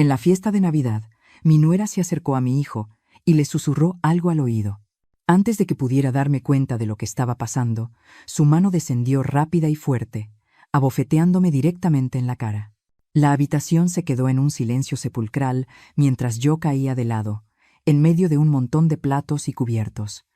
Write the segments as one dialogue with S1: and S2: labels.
S1: En la fiesta de Navidad, mi nuera se acercó a mi hijo y le susurró algo al oído. Antes de que pudiera darme cuenta de lo que estaba pasando, su mano descendió rápida y fuerte, abofeteándome directamente en la cara. La habitación se quedó en un silencio sepulcral mientras yo caía de lado, en medio de un montón de platos y cubiertos.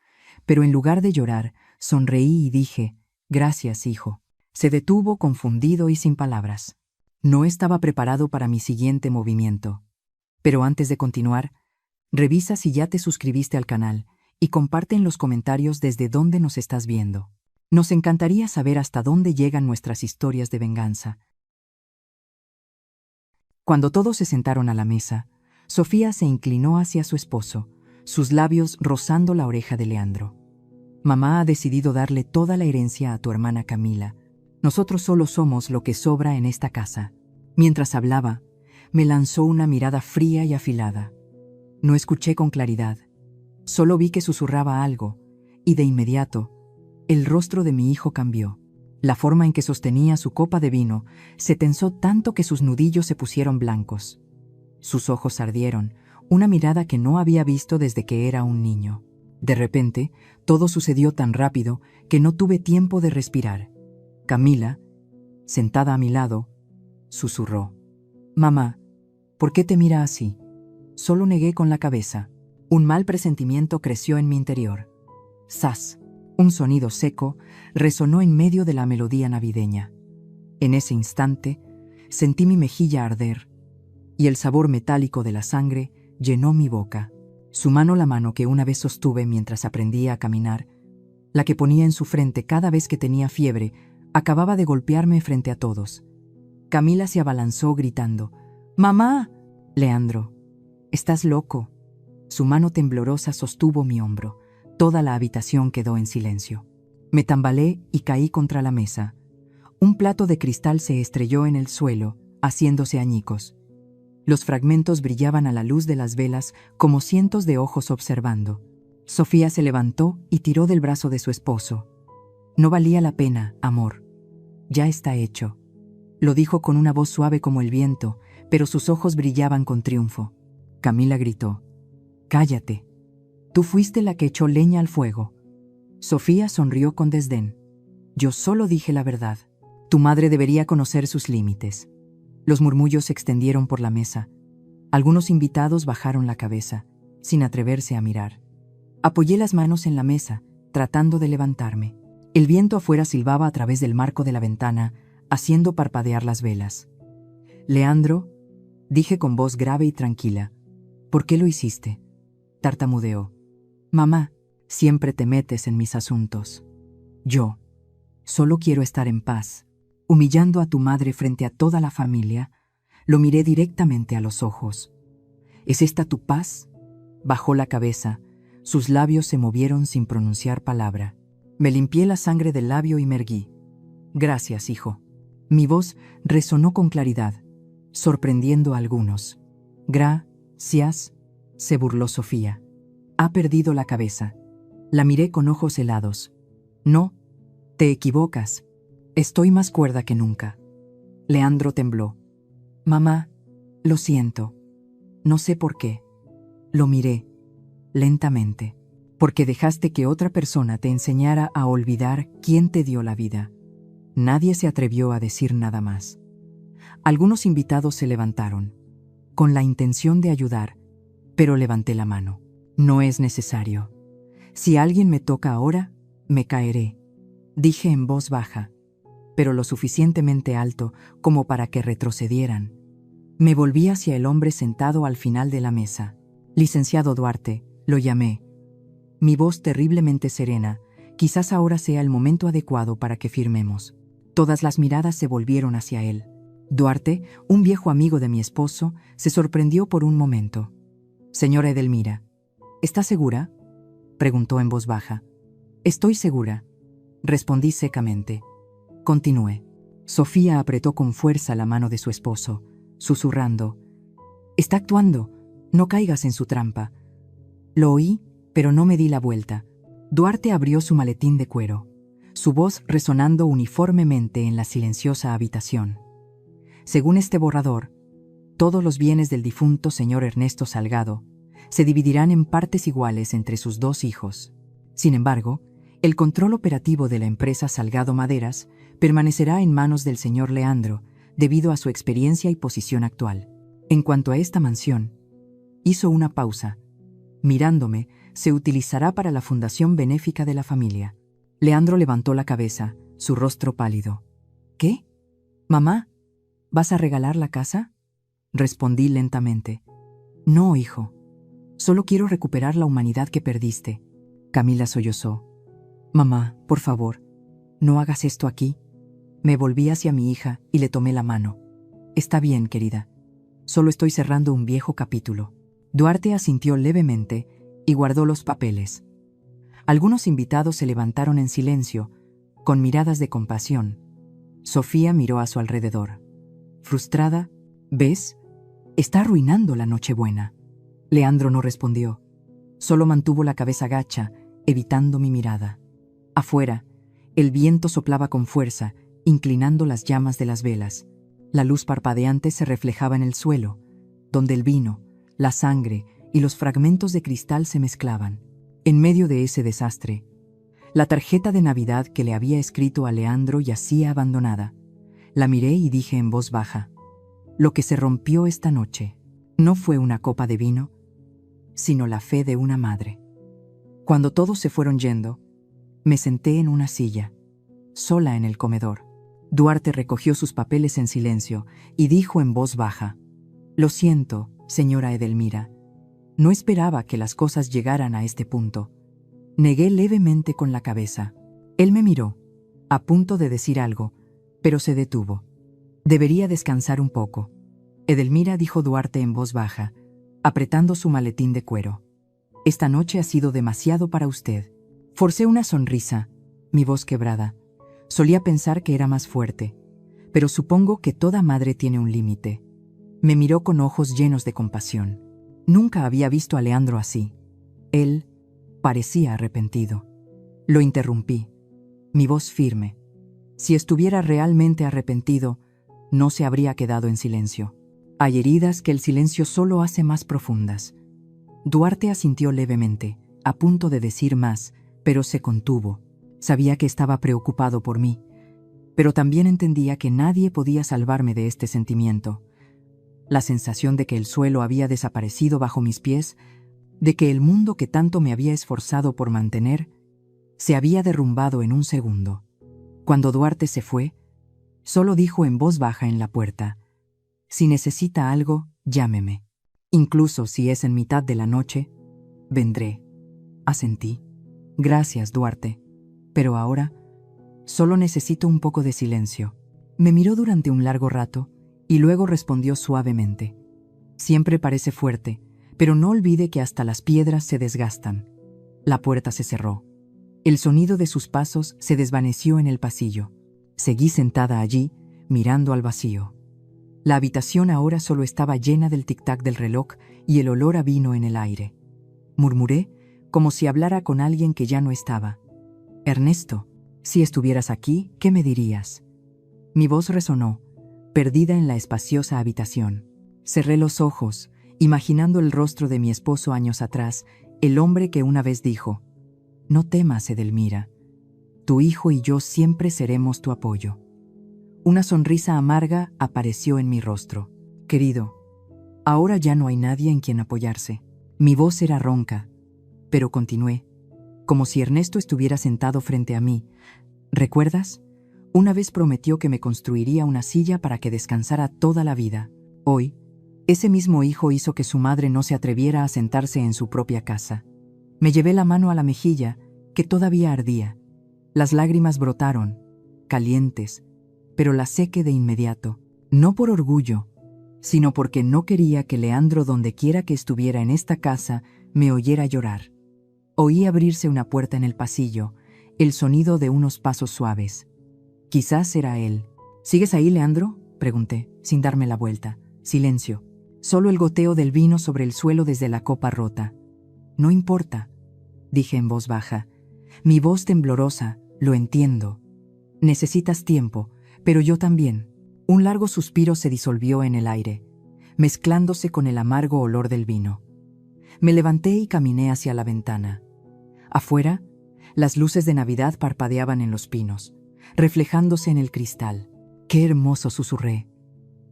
S1: Pero en lugar de llorar, sonreí y dije, «Gracias, hijo». Se detuvo confundido y sin palabras. No estaba preparado para mi siguiente movimiento. Pero antes de continuar, revisa si ya te suscribiste al canal y comparte en los comentarios desde dónde nos estás viendo. Nos encantaría saber hasta dónde llegan nuestras historias de venganza. Cuando todos se sentaron a la mesa, Sofía se inclinó hacia su esposo, sus labios rozando la oreja de Leandro. «Mamá ha decidido darle toda la herencia a tu hermana Camila. Nosotros solo somos lo que sobra en esta casa». Mientras hablaba, me lanzó una mirada fría y afilada. No escuché con claridad. Solo vi que susurraba algo, y de inmediato, el rostro de mi hijo cambió. La forma en que sostenía su copa de vino se tensó tanto que sus nudillos se pusieron blancos. Sus ojos ardieron, una mirada que no había visto desde que era un niño. De repente, todo sucedió tan rápido que no tuve tiempo de respirar. Camila, sentada a mi lado, susurró. «Mamá, ¿por qué te mira así?» Solo negué con la cabeza. Un mal presentimiento creció en mi interior. ¡Zas! Un sonido seco resonó en medio de la melodía navideña. En ese instante, sentí mi mejilla arder, y el sabor metálico de la sangre llenó mi boca. Su mano, la mano que una vez sostuve mientras aprendía a caminar, la que ponía en su frente cada vez que tenía fiebre, acababa de golpearme frente a todos. Camila se abalanzó gritando, «¡Mamá!». «Leandro, estás loco». Su mano temblorosa sostuvo mi hombro. Toda la habitación quedó en silencio. Me tambaleé y caí contra la mesa. Un plato de cristal se estrelló en el suelo, haciéndose añicos. Los fragmentos brillaban a la luz de las velas como cientos de ojos observando. Sofía se levantó y tiró del brazo de su esposo. «No valía la pena, amor. Ya está hecho». Lo dijo con una voz suave como el viento, pero sus ojos brillaban con triunfo. Camila gritó, «Cállate. Tú fuiste la que echó leña al fuego». Sofía sonrió con desdén. «Yo solo dije la verdad. Tu madre debería conocer sus límites». Los murmullos se extendieron por la mesa. Algunos invitados bajaron la cabeza, sin atreverse a mirar. Apoyé las manos en la mesa, tratando de levantarme. El viento afuera silbaba a través del marco de la ventana, haciendo parpadear las velas. «Leandro», dije con voz grave y tranquila, «¿por qué lo hiciste?». Tartamudeó. «Mamá, siempre te metes en mis asuntos». «Yo solo quiero estar en paz». Humillando a tu madre frente a toda la familia, lo miré directamente a los ojos. «¿Es esta tu paz?». Bajó la cabeza, sus labios se movieron sin pronunciar palabra. Me limpié la sangre del labio y me erguí. «Gracias, hijo». Mi voz resonó con claridad, sorprendiendo a algunos. «Gracias», se burló Sofía. «Ha perdido la cabeza». La miré con ojos helados. «No, te equivocas. Estoy más cuerda que nunca». Leandro tembló. «Mamá, lo siento. No sé por qué». Lo miré, lentamente. «Porque dejaste que otra persona te enseñara a olvidar quién te dio la vida». Nadie se atrevió a decir nada más. Algunos invitados se levantaron, con la intención de ayudar, pero levanté la mano. «No es necesario. Si alguien me toca ahora, me caeré», dije en voz baja, pero lo suficientemente alto como para que retrocedieran. Me volví hacia el hombre sentado al final de la mesa. «Licenciado Duarte», lo llamé. Mi voz terriblemente serena, quizás ahora sea el momento adecuado para que firmemos. Todas las miradas se volvieron hacia él. Duarte, un viejo amigo de mi esposo, se sorprendió por un momento. «Señora Edelmira, ¿está segura?», preguntó en voz baja. «Estoy segura», respondí secamente. Continué. Sofía apretó con fuerza la mano de su esposo, susurrando, «Está actuando, no caigas en su trampa». Lo oí, pero no me di la vuelta. Duarte abrió su maletín de cuero, su voz resonando uniformemente en la silenciosa habitación. «Según este borrador, Todos los bienes del difunto señor Ernesto Salgado se dividirán en partes iguales entre sus 2 hijos. Sin embargo, el control operativo de la empresa Salgado Maderas permanecerá en manos del señor Leandro debido a su experiencia y posición actual. En cuanto a esta mansión, hizo una pausa. Mirándome, se utilizará para la fundación benéfica de la familia. Leandro levantó la cabeza, su rostro pálido. ¿Qué? Mamá, ¿vas a regalar la casa? Respondí lentamente. No, hijo. Solo quiero recuperar la humanidad que perdiste. Camila sollozó. Mamá, por favor, no hagas esto aquí. Me volví hacia mi hija y le tomé la mano. Está bien, querida. Solo estoy cerrando un viejo capítulo. Duarte asintió levemente y guardó los papeles. Algunos invitados se levantaron en silencio, con miradas de compasión. Sofía miró a su alrededor. Frustrada, ¿ves? Está arruinando la Nochebuena. Leandro no respondió. Solo mantuvo la cabeza gacha, evitando mi mirada. Afuera, el viento soplaba con fuerza, inclinando las llamas de las velas. La luz parpadeante se reflejaba en el suelo, donde el vino, la sangre y los fragmentos de cristal se mezclaban. En medio de ese desastre, la tarjeta de Navidad que le había escrito a Leandro yacía abandonada. La miré y dije en voz baja: lo que se rompió esta noche no fue una copa de vino, sino la fe de una madre. Cuando todos se fueron yendo, me senté en una silla, sola en el comedor. Duarte recogió sus papeles en silencio y dijo en voz baja: lo siento, señora Edelmira. No esperaba que las cosas llegaran a este punto. Negué levemente con la cabeza. Él me miró, a punto de decir algo, pero se detuvo. Debería descansar un poco. Edelmira, dijo Duarte en voz baja, apretando su maletín de cuero. Esta noche ha sido demasiado para usted. Forcé una sonrisa, mi voz quebrada. Solía pensar que era más fuerte, pero supongo que toda madre tiene un límite. Me miró con ojos llenos de compasión. Nunca había visto a Leandro así. Él parecía arrepentido. Lo interrumpí, mi voz firme. Si estuviera realmente arrepentido, no se habría quedado en silencio. Hay heridas que el silencio solo hace más profundas. Duarte asintió levemente, a punto de decir más, pero se contuvo. Sabía que estaba preocupado por mí, pero también entendía que nadie podía salvarme de este sentimiento. La sensación de que el suelo había desaparecido bajo mis pies, de que el mundo que tanto me había esforzado por mantener, se había derrumbado en un segundo. Cuando Duarte se fue, solo dijo en voz baja en la puerta: si necesita algo, llámeme. Incluso si es en mitad de la noche, vendré. Asentí. Gracias, Duarte. Pero ahora, solo necesito un poco de silencio. Me miró durante un largo rato y luego respondió suavemente: siempre parece fuerte, pero no olvide que hasta las piedras se desgastan. La puerta se cerró. El sonido de sus pasos se desvaneció en el pasillo. Seguí sentada allí, mirando al vacío. La habitación ahora solo estaba llena del tic-tac del reloj y el olor a vino en el aire. Murmuré, como si hablara con alguien que ya no estaba: Ernesto, si estuvieras aquí, ¿qué me dirías? Mi voz resonó, perdida en la espaciosa habitación. Cerré los ojos, imaginando el rostro de mi esposo años atrás, el hombre que una vez dijo: no temas, Edelmira. Tu hijo y yo siempre seremos tu apoyo. Una sonrisa amarga apareció en mi rostro. Querido, ahora ya no hay nadie en quien apoyarse. Mi voz era ronca, pero continué, como si Ernesto estuviera sentado frente a mí. ¿Recuerdas? Una vez prometió que me construiría una silla para que descansara toda la vida. Hoy, ese mismo hijo hizo que su madre no se atreviera a sentarse en su propia casa. Me llevé la mano a la mejilla, que todavía ardía. Las lágrimas brotaron, calientes, pero las sequé de inmediato, no por orgullo, sino porque no quería que Leandro, donde quiera que estuviera en esta casa, me oyera llorar. Oí abrirse una puerta en el pasillo, el sonido de unos pasos suaves. Quizás era él. ¿Sigues ahí, Leandro?, pregunté, sin darme la vuelta. Silencio. Solo el goteo del vino sobre el suelo desde la copa rota. No importa, dije en voz baja. Mi voz temblorosa: lo entiendo. Necesitas tiempo, pero yo también. Un largo suspiro se disolvió en el aire. mezclándose con el amargo olor del vino. Me levanté y caminé hacia la ventana. Afuera, las luces de Navidad parpadeaban en los pinos, reflejándose en el cristal. ¡Qué hermoso!, susurré.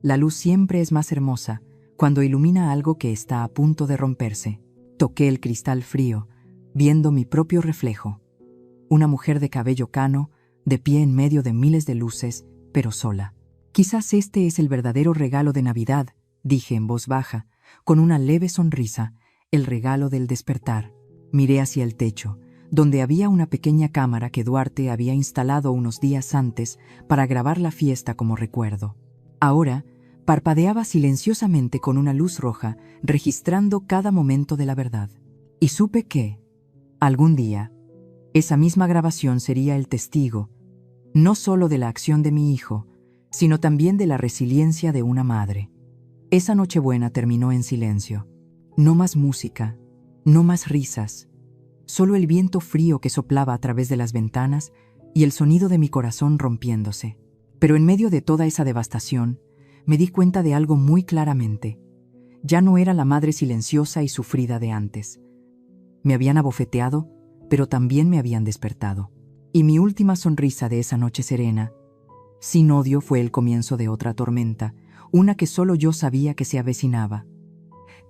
S1: La luz siempre es más hermosa cuando ilumina algo que está a punto de romperse. Toqué el cristal frío, viendo mi propio reflejo. Una mujer de cabello cano, de pie en medio de miles de luces, pero sola. Quizás este es el verdadero regalo de Navidad, dije en voz baja, con una leve sonrisa, el regalo del despertar. Miré hacia el techo, donde había una pequeña cámara que Duarte había instalado unos días antes para grabar la fiesta como recuerdo. Ahora, parpadeaba silenciosamente con una luz roja, registrando cada momento de la verdad. Y supe que, algún día, esa misma grabación sería el testigo, no solo de la acción de mi hijo, sino también de la resiliencia de una madre. Esa Nochebuena terminó en silencio. No más música, no más risas, solo el viento frío que soplaba a través de las ventanas y el sonido de mi corazón rompiéndose. Pero en medio de toda esa devastación, me di cuenta de algo muy claramente. Ya no era la madre silenciosa y sufrida de antes. Me habían abofeteado, pero también me habían despertado. Y mi última sonrisa de esa noche serena, sin odio, fue el comienzo de otra tormenta, una que solo yo sabía que se avecinaba.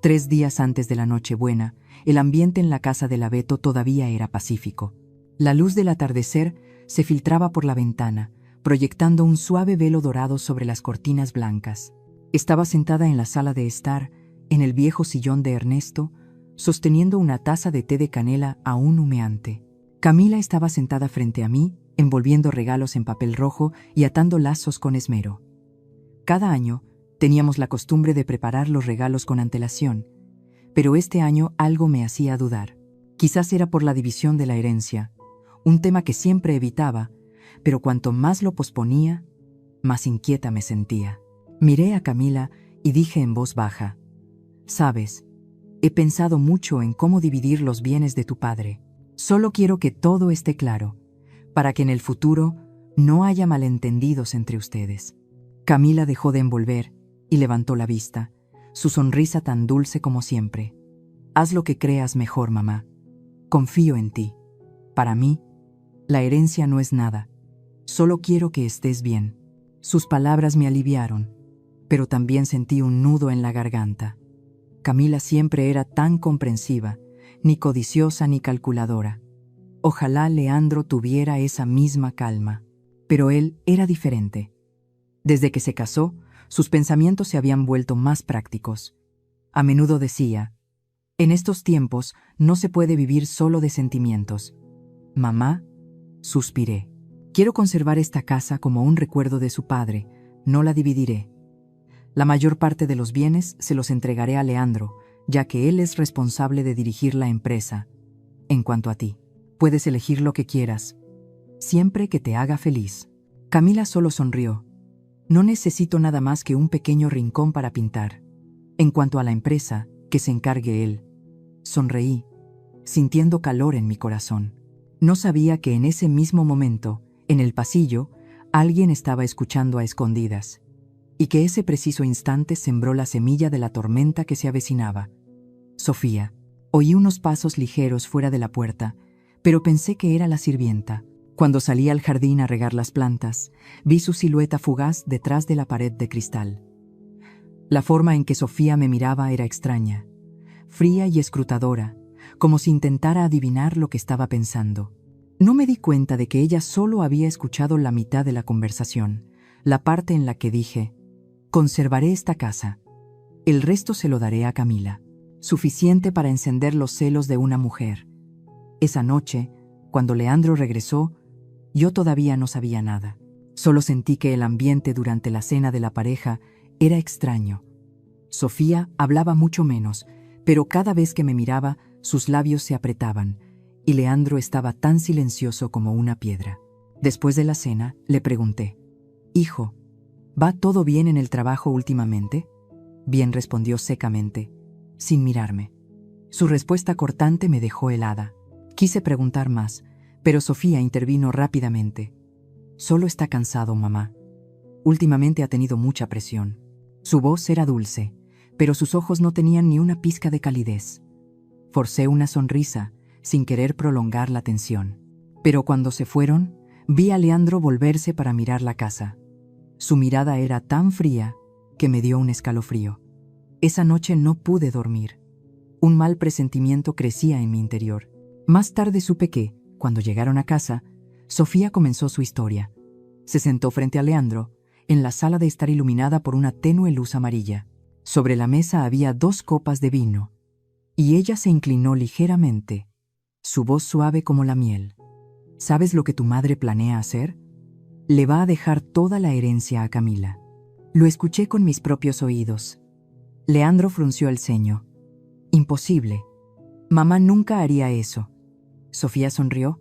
S1: 3 días antes de la Nochebuena, el ambiente en la casa del abeto todavía era pacífico. La luz del atardecer se filtraba por la ventana, proyectando un suave velo dorado sobre las cortinas blancas. Estaba sentada en la sala de estar, en el viejo sillón de Ernesto, sosteniendo una taza de té de canela aún humeante. Camila estaba sentada frente a mí, envolviendo regalos en papel rojo y atando lazos con esmero. Cada año teníamos la costumbre de preparar los regalos con antelación, pero este año algo me hacía dudar. Quizás era por la división de la herencia, un tema que siempre evitaba, pero cuanto más lo posponía, más inquieta me sentía. Miré a Camila y dije en voz baja: «Sabes, he pensado mucho en cómo dividir los bienes de tu padre. Solo quiero que todo esté claro, para que en el futuro no haya malentendidos entre ustedes». Camila dejó de envolver y levantó la vista, su sonrisa tan dulce como siempre. «Haz lo que creas mejor, mamá. Confío en ti. Para mí, la herencia no es nada. Solo quiero que estés bien». Sus palabras me aliviaron, pero también sentí un nudo en la garganta. Camila siempre era tan comprensiva, ni codiciosa ni calculadora. Ojalá Leandro tuviera esa misma calma. Pero él era diferente. Desde que se casó, sus pensamientos se habían vuelto más prácticos. A menudo decía: «En estos tiempos no se puede vivir solo de sentimientos». «Mamá», suspiré, «quiero conservar esta casa como un recuerdo de su padre, no la dividiré. La mayor parte de los bienes se los entregaré a Leandro, ya que él es responsable de dirigir la empresa. En cuanto a ti, puedes elegir lo que quieras, siempre que te haga feliz». Camila solo sonrió. «No necesito nada más que un pequeño rincón para pintar. En cuanto a la empresa, que se encargue él». Sonreí, sintiendo calor en mi corazón. No sabía que en ese mismo momento, en el pasillo, alguien estaba escuchando a escondidas, y que ese preciso instante sembró la semilla de la tormenta que se avecinaba. «Sofía». Oí unos pasos ligeros fuera de la puerta, pero pensé que era la sirvienta. Cuando salí al jardín a regar las plantas, vi su silueta fugaz detrás de la pared de cristal. La forma en que Sofía me miraba era extraña, fría y escrutadora, como si intentara adivinar lo que estaba pensando. No me di cuenta de que ella solo había escuchado la mitad de la conversación, la parte en la que dije: «Conservaré esta casa. El resto se lo daré a Camila». Suficiente para encender los celos de una mujer. Esa noche, cuando Leandro regresó, yo todavía no sabía nada. Solo sentí que el ambiente durante la cena de la pareja era extraño. Sofía hablaba mucho menos, pero cada vez que me miraba, sus labios se apretaban, y Leandro estaba tan silencioso como una piedra. Después de la cena, le pregunté: «Hijo, ¿va todo bien en el trabajo últimamente?». «Bien», respondió secamente, sin mirarme. Su respuesta cortante me dejó helada. Quise preguntar más, pero Sofía intervino rápidamente. «Solo está cansado, mamá. Últimamente ha tenido mucha presión». Su voz era dulce, pero sus ojos no tenían ni una pizca de calidez. Forcé una sonrisa, sin querer prolongar la tensión. Pero cuando se fueron, vi a Leandro volverse para mirar la casa. Su mirada era tan fría que me dio un escalofrío. Esa noche no pude dormir. Un mal presentimiento crecía en mi interior. Más tarde supe que, cuando llegaron a casa, Sofía comenzó su historia. Se sentó frente a Leandro, en la sala de estar iluminada por una tenue luz amarilla. Sobre la mesa había 2 copas de vino, y ella se inclinó ligeramente, su voz suave como la miel. ¿Sabes lo que tu madre planea hacer? Le va a dejar toda la herencia a Camila. Lo escuché con mis propios oídos. Leandro frunció el ceño. Imposible. Mamá nunca haría eso. Sofía sonrió,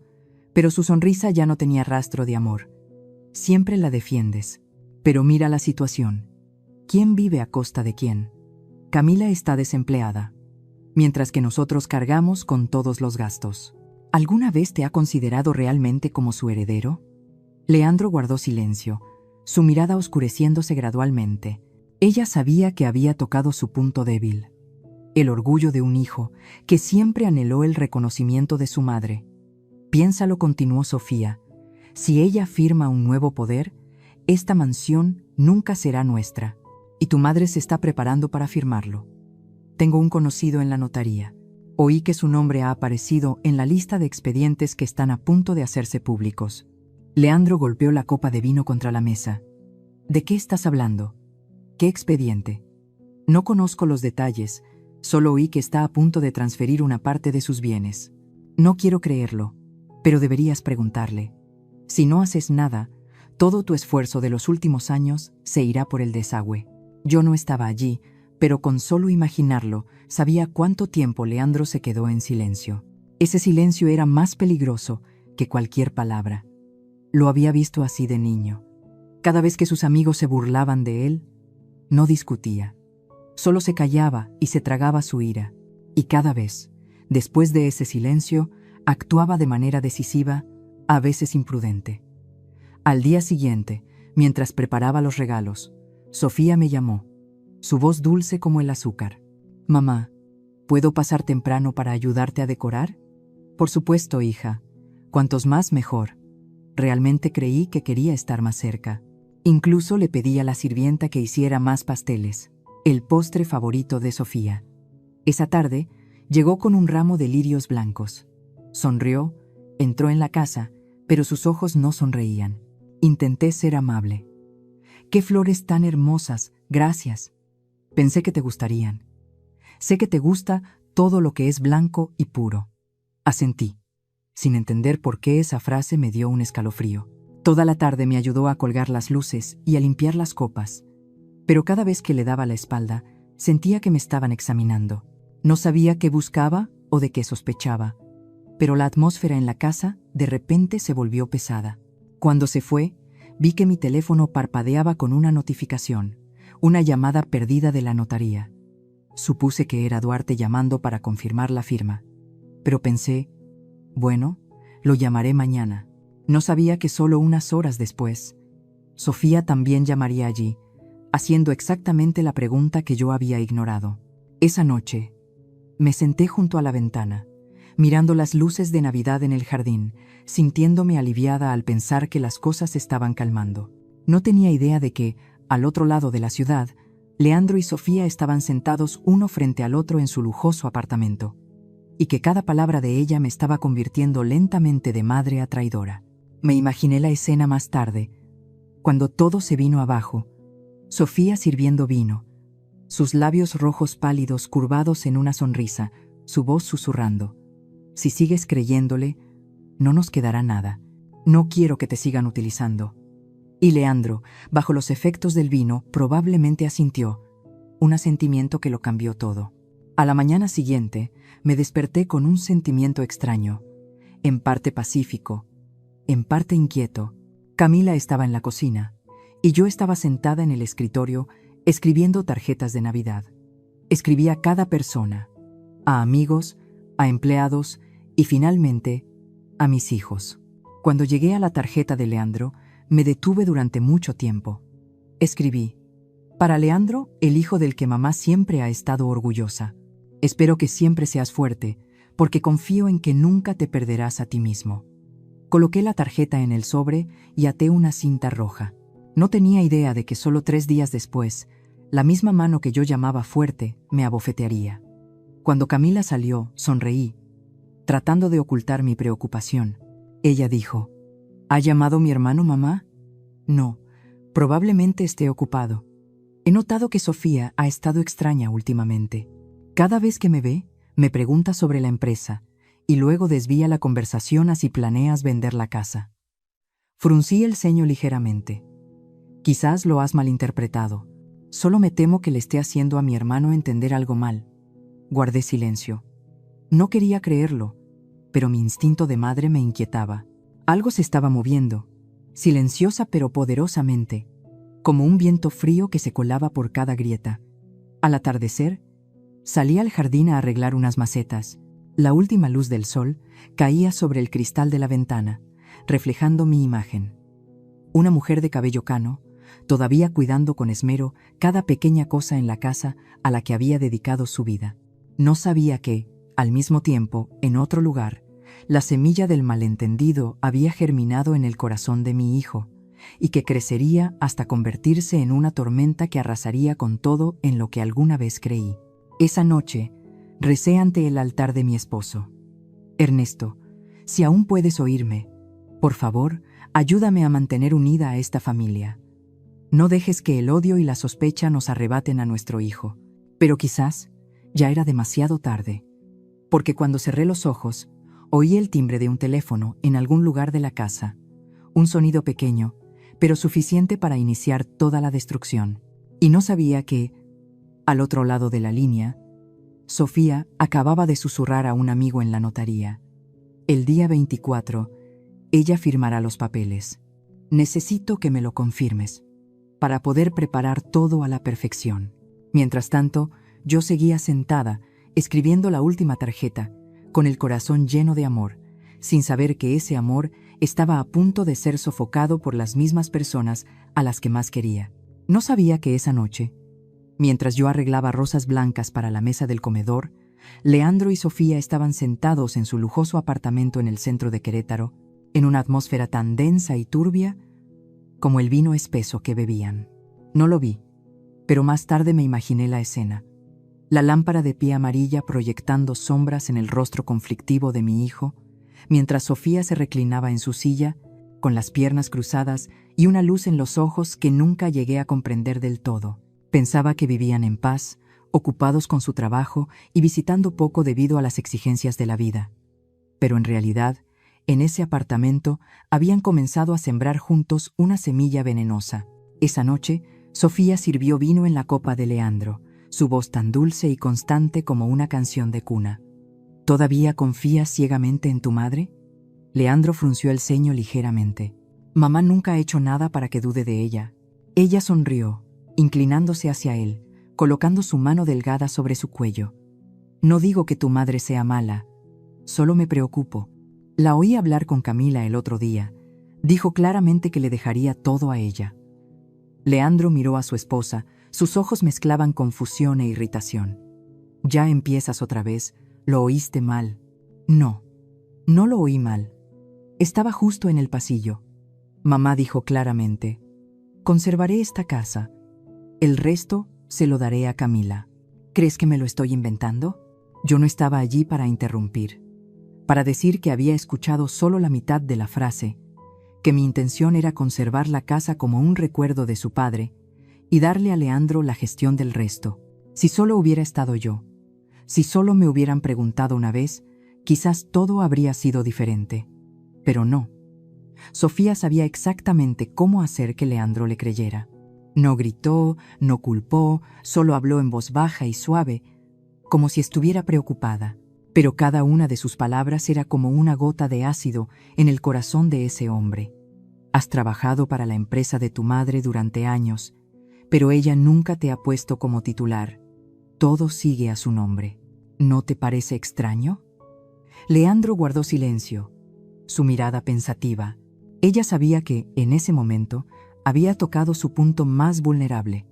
S1: pero su sonrisa ya no tenía rastro de amor. Siempre la defiendes. Pero mira la situación. ¿Quién vive a costa de quién? Camila está desempleada, mientras que nosotros cargamos con todos los gastos. ¿Alguna vez te ha considerado realmente como su heredero? Leandro guardó silencio, su mirada oscureciéndose gradualmente. Ella sabía que había tocado su punto débil. El orgullo de un hijo que siempre anheló el reconocimiento de su madre. Piénsalo, continuó Sofía. Si ella firma un nuevo poder, esta mansión nunca será nuestra. Y tu madre se está preparando para firmarlo. Tengo un conocido en la notaría. Oí que su nombre ha aparecido en la lista de expedientes que están a punto de hacerse públicos. Leandro golpeó la copa de vino contra la mesa. ¿De qué estás hablando? ¿Qué expediente? No conozco los detalles, solo oí que está a punto de transferir una parte de sus bienes. No quiero creerlo, pero deberías preguntarle. Si no haces nada, todo tu esfuerzo de los últimos años se irá por el desagüe. Yo no estaba allí, pero con solo imaginarlo, sabía cuánto tiempo Leandro se quedó en silencio. Ese silencio era más peligroso que cualquier palabra. Lo había visto así de niño. Cada vez que sus amigos se burlaban de él, no discutía. Solo se callaba y se tragaba su ira. Y cada vez, después de ese silencio, actuaba de manera decisiva, a veces imprudente. Al día siguiente, mientras preparaba los regalos, Sofía me llamó, su voz dulce como el azúcar. «Mamá, ¿puedo pasar temprano para ayudarte a decorar?» «Por supuesto, hija. Cuantos más, mejor». Realmente creí que quería estar más cerca. Incluso le pedí a la sirvienta que hiciera más pasteles, el postre favorito de Sofía. Esa tarde, llegó con un ramo de lirios blancos. Sonrió, entró en la casa, pero sus ojos no sonreían. Intenté ser amable. «¡Qué flores tan hermosas! Gracias. Pensé que te gustarían. Sé que te gusta todo lo que es blanco y puro». Asentí, sin entender por qué esa frase me dio un escalofrío. Toda la tarde me ayudó a colgar las luces y a limpiar las copas, pero cada vez que le daba la espalda, sentía que me estaban examinando. No sabía qué buscaba o de qué sospechaba, pero la atmósfera en la casa de repente se volvió pesada. Cuando se fue, vi que mi teléfono parpadeaba con una notificación, una llamada perdida de la notaría. Supuse que era Duarte llamando para confirmar la firma, pero pensé, bueno, lo llamaré mañana. No sabía que solo unas horas después, Sofía también llamaría allí, haciendo exactamente la pregunta que yo había ignorado. Esa noche, me senté junto a la ventana, mirando las luces de Navidad en el jardín, sintiéndome aliviada al pensar que las cosas se estaban calmando. No tenía idea de que, al otro lado de la ciudad, Leandro y Sofía estaban sentados uno frente al otro en su lujoso apartamento, y que cada palabra de ella me estaba convirtiendo lentamente de madre a traidora. Me imaginé la escena más tarde, cuando todo se vino abajo, Sofía sirviendo vino, sus labios rojos pálidos curvados en una sonrisa, su voz susurrando. «Si sigues creyéndole, no nos quedará nada. No quiero que te sigan utilizando». Y Leandro, bajo los efectos del vino, probablemente asintió, un asentimiento que lo cambió todo. A la mañana siguiente, me desperté con un sentimiento extraño, en parte pacífico, en parte inquieto. Camila estaba en la cocina, y yo estaba sentada en el escritorio, escribiendo tarjetas de Navidad. Escribía a cada persona, a amigos, a empleados y finalmente a mis hijos. Cuando llegué a la tarjeta de Leandro, me detuve durante mucho tiempo. Escribí: Para Leandro, el hijo del que mamá siempre ha estado orgullosa. Espero que siempre seas fuerte, porque confío en que nunca te perderás a ti mismo. Coloqué la tarjeta en el sobre y até una cinta roja. No tenía idea de que solo 3 días después, la misma mano que yo llamaba fuerte me abofetearía. Cuando Camila salió, sonreí, tratando de ocultar mi preocupación. Ella dijo: ¿Ha llamado mi hermano, mamá? No, probablemente esté ocupado. He notado que Sofía ha estado extraña últimamente. Cada vez que me ve, me pregunta sobre la empresa y luego desvía la conversación a si planeas vender la casa. Fruncí el ceño ligeramente. Quizás lo has malinterpretado. Solo me temo que le esté haciendo a mi hermano entender algo mal. Guardé silencio. No quería creerlo, pero mi instinto de madre me inquietaba. Algo se estaba moviendo, silenciosa pero poderosamente, como un viento frío que se colaba por cada grieta. Al atardecer, salí al jardín a arreglar unas macetas. La última luz del sol caía sobre el cristal de la ventana, reflejando mi imagen. Una mujer de cabello cano, todavía cuidando con esmero cada pequeña cosa en la casa a la que había dedicado su vida. No sabía que, al mismo tiempo, en otro lugar, la semilla del malentendido había germinado en el corazón de mi hijo, y que crecería hasta convertirse en una tormenta que arrasaría con todo en lo que alguna vez creí. Esa noche, recé ante el altar de mi esposo: Ernesto, si aún puedes oírme, por favor, ayúdame a mantener unida a esta familia. No dejes que el odio y la sospecha nos arrebaten a nuestro hijo. Pero quizás ya era demasiado tarde, porque cuando cerré los ojos, oí el timbre de un teléfono en algún lugar de la casa, un sonido pequeño, pero suficiente para iniciar toda la destrucción. Y no sabía que, al otro lado de la línea, Sofía acababa de susurrar a un amigo en la notaría: el día 24, ella firmará los papeles. Necesito que me lo confirmes, para poder preparar todo a la perfección. Mientras tanto, yo seguía sentada, escribiendo la última tarjeta, con el corazón lleno de amor, sin saber que ese amor estaba a punto de ser sofocado por las mismas personas a las que más quería. No sabía que esa noche, mientras yo arreglaba rosas blancas para la mesa del comedor, Leandro y Sofía estaban sentados en su lujoso apartamento en el centro de Querétaro, en una atmósfera tan densa y turbia como el vino espeso que bebían. No lo vi, pero más tarde me imaginé la escena. La lámpara de pie amarilla proyectando sombras en el rostro conflictivo de mi hijo, mientras Sofía se reclinaba en su silla, con las piernas cruzadas y una luz en los ojos que nunca llegué a comprender del todo. Pensaba que vivían en paz, ocupados con su trabajo y visitando poco debido a las exigencias de la vida. Pero en realidad, en ese apartamento habían comenzado a sembrar juntos una semilla venenosa. Esa noche, Sofía sirvió vino en la copa de Leandro, su voz tan dulce y constante como una canción de cuna. ¿Todavía confías ciegamente en tu madre? Leandro frunció el ceño ligeramente. Mamá nunca ha hecho nada para que dude de ella. Ella sonrió, inclinándose hacia él, colocando su mano delgada sobre su cuello. No digo que tu madre sea mala, solo me preocupo. La oí hablar con Camila el otro día. Dijo claramente que le dejaría todo a ella. Leandro miró a su esposa, sus ojos mezclaban confusión e irritación. Ya empiezas otra vez, lo oíste mal. No, no lo oí mal. Estaba justo en el pasillo. Mamá dijo claramente: conservaré esta casa. El resto se lo daré a Camila. ¿Crees que me lo estoy inventando? Yo no estaba allí para interrumpir, para decir que había escuchado solo la mitad de la frase, que mi intención era conservar la casa como un recuerdo de su padre y darle a Leandro la gestión del resto. Si solo hubiera estado yo, si solo me hubieran preguntado una vez, quizás todo habría sido diferente. Pero no. Sofía sabía exactamente cómo hacer que Leandro le creyera. No gritó, no culpó, solo habló en voz baja y suave, como si estuviera preocupada. Pero cada una de sus palabras era como una gota de ácido en el corazón de ese hombre. Has trabajado para la empresa de tu madre durante años, pero ella nunca te ha puesto como titular. Todo sigue a su nombre. ¿No te parece extraño? Leandro guardó silencio, su mirada pensativa. Ella sabía que, en ese momento, había tocado su punto más vulnerable.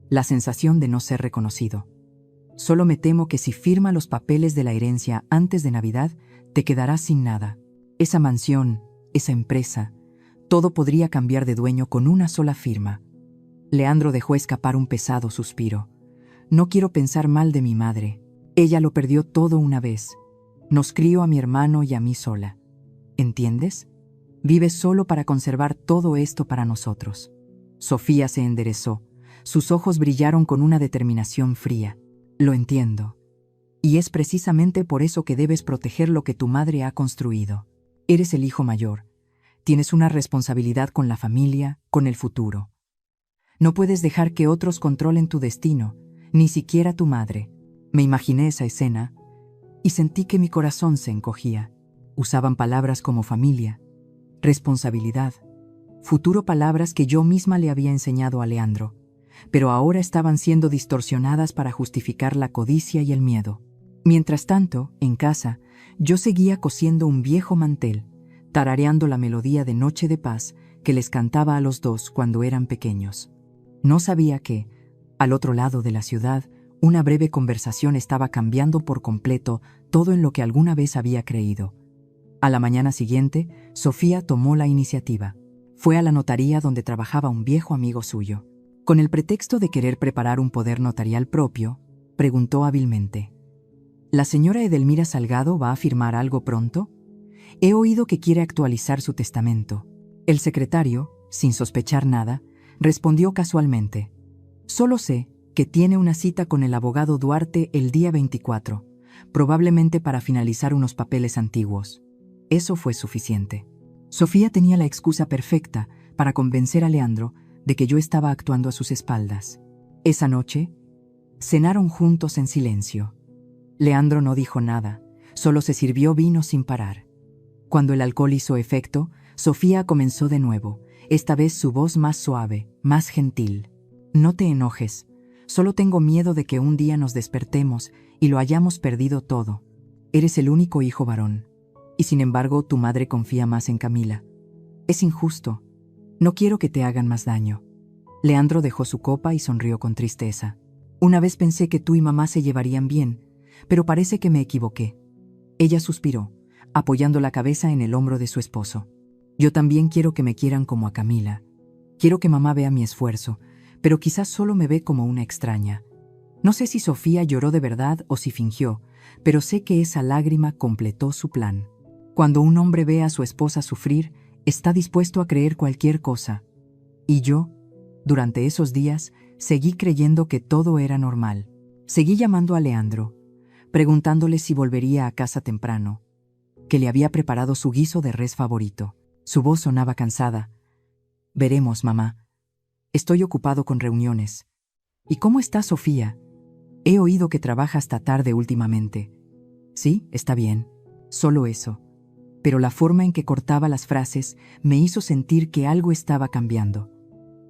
S1: la sensación de no ser reconocido. Solo me temo que si firma los papeles de la herencia antes de Navidad, te quedarás sin nada. Esa mansión, esa empresa, todo podría cambiar de dueño con una sola firma. Leandro dejó escapar un pesado suspiro. No quiero pensar mal de mi madre. Ella lo perdió todo una vez. Nos crió a mi hermano y a mí sola. ¿Entiendes? Vive solo para conservar todo esto para nosotros. Sofía se enderezó. Sus ojos brillaron con una determinación fría. Lo entiendo. Y es precisamente por eso que debes proteger lo que tu madre ha construido. Eres el hijo mayor. Tienes una responsabilidad con la familia, con el futuro. No puedes dejar que otros controlen tu destino, ni siquiera tu madre. Me imaginé esa escena y sentí que mi corazón se encogía. Usaban palabras como familia, responsabilidad, futuro, palabras que yo misma le había enseñado a Leandro, pero ahora estaban siendo distorsionadas para justificar la codicia y el miedo. Mientras tanto, en casa, yo seguía cosiendo un viejo mantel, tarareando la melodía de Noche de Paz que les cantaba a los dos cuando eran pequeños. No sabía que, al otro lado de la ciudad, una breve conversación estaba cambiando por completo todo en lo que alguna vez había creído. A la mañana siguiente, Sofía tomó la iniciativa. Fue a la notaría donde trabajaba un viejo amigo suyo. Con el pretexto de querer preparar un poder notarial propio, preguntó hábilmente: ¿La señora Edelmira Salgado va a firmar algo pronto? He oído que quiere actualizar su testamento. El secretario, sin sospechar nada, respondió casualmente: Solo sé que tiene una cita con el abogado Duarte el día 24, probablemente para finalizar unos papeles antiguos. Eso fue suficiente. Sofía tenía la excusa perfecta para convencer a Leandro de que yo estaba actuando a sus espaldas. Esa noche, cenaron juntos en silencio. Leandro no dijo nada, solo se sirvió vino sin parar. Cuando el alcohol hizo efecto, Sofía comenzó de nuevo, esta vez su voz más suave, más gentil. No te enojes, solo tengo miedo de que un día nos despertemos y lo hayamos perdido todo. Eres el único hijo varón, y sin embargo tu madre confía más en Camila. Es injusto. No quiero que te hagan más daño. Leandro dejó su copa y sonrió con tristeza. Una vez pensé que tú y mamá se llevarían bien, pero parece que me equivoqué. Ella suspiró, apoyando la cabeza en el hombro de su esposo. Yo también quiero que me quieran como a Camila. Quiero que mamá vea mi esfuerzo, pero quizás solo me ve como una extraña. No sé si Sofía lloró de verdad o si fingió, pero sé que esa lágrima completó su plan. Cuando un hombre ve a su esposa sufrir, está dispuesto a creer cualquier cosa. Y yo, durante esos días, seguí creyendo que todo era normal. Seguí llamando a Leandro, preguntándole si volvería a casa temprano, que le había preparado su guiso de res favorito. Su voz sonaba cansada. Veremos, mamá. Estoy ocupado con reuniones. ¿Y cómo está Sofía? He oído que trabaja hasta tarde últimamente. Sí, está bien. Solo eso. Pero la forma en que cortaba las frases me hizo sentir que algo estaba cambiando.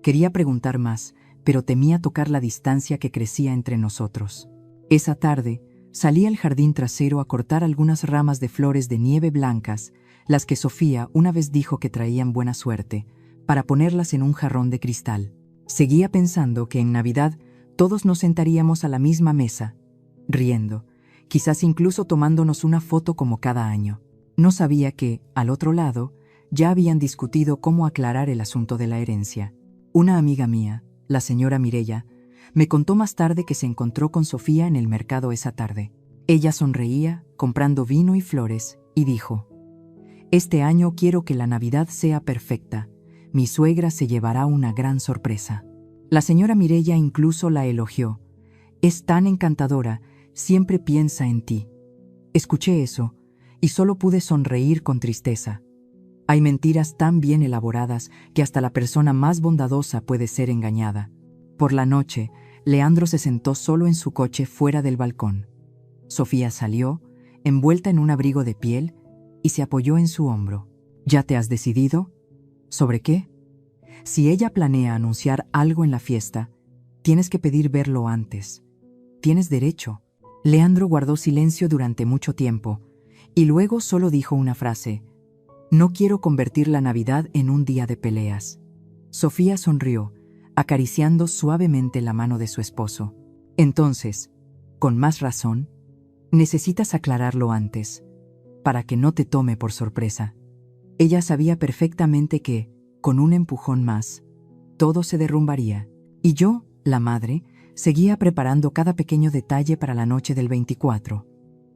S1: Quería preguntar más, pero temía tocar la distancia que crecía entre nosotros. Esa tarde, salí al jardín trasero a cortar algunas ramas de flores de nieve blancas, las que Sofía una vez dijo que traían buena suerte, para ponerlas en un jarrón de cristal. Seguía pensando que en Navidad todos nos sentaríamos a la misma mesa, riendo, quizás incluso tomándonos una foto como cada año. No sabía que, al otro lado, ya habían discutido cómo aclarar el asunto de la herencia. Una amiga mía, la señora Mireya, me contó más tarde que se encontró con Sofía en el mercado esa tarde. Ella sonreía, comprando vino y flores, y dijo: «Este año quiero que la Navidad sea perfecta. Mi suegra se llevará una gran sorpresa». La señora Mireya incluso la elogió. «Es tan encantadora, siempre piensa en ti». Escuché eso, y solo pude sonreír con tristeza. Hay mentiras tan bien elaboradas que hasta la persona más bondadosa puede ser engañada. Por la noche, Leandro se sentó solo en su coche fuera del balcón. Sofía salió, envuelta en un abrigo de piel, y se apoyó en su hombro. ¿Ya te has decidido? ¿Sobre qué? Si ella planea anunciar algo en la fiesta, tienes que pedir verlo antes. Tienes derecho. Leandro guardó silencio durante mucho tiempo, y luego solo dijo una frase: «No quiero convertir la Navidad en un día de peleas». Sofía sonrió, acariciando suavemente la mano de su esposo. Entonces, con más razón, necesitas aclararlo antes, para que no te tome por sorpresa. Ella sabía perfectamente que, con un empujón más, todo se derrumbaría, y yo, la madre, seguía preparando cada pequeño detalle para la noche del 24.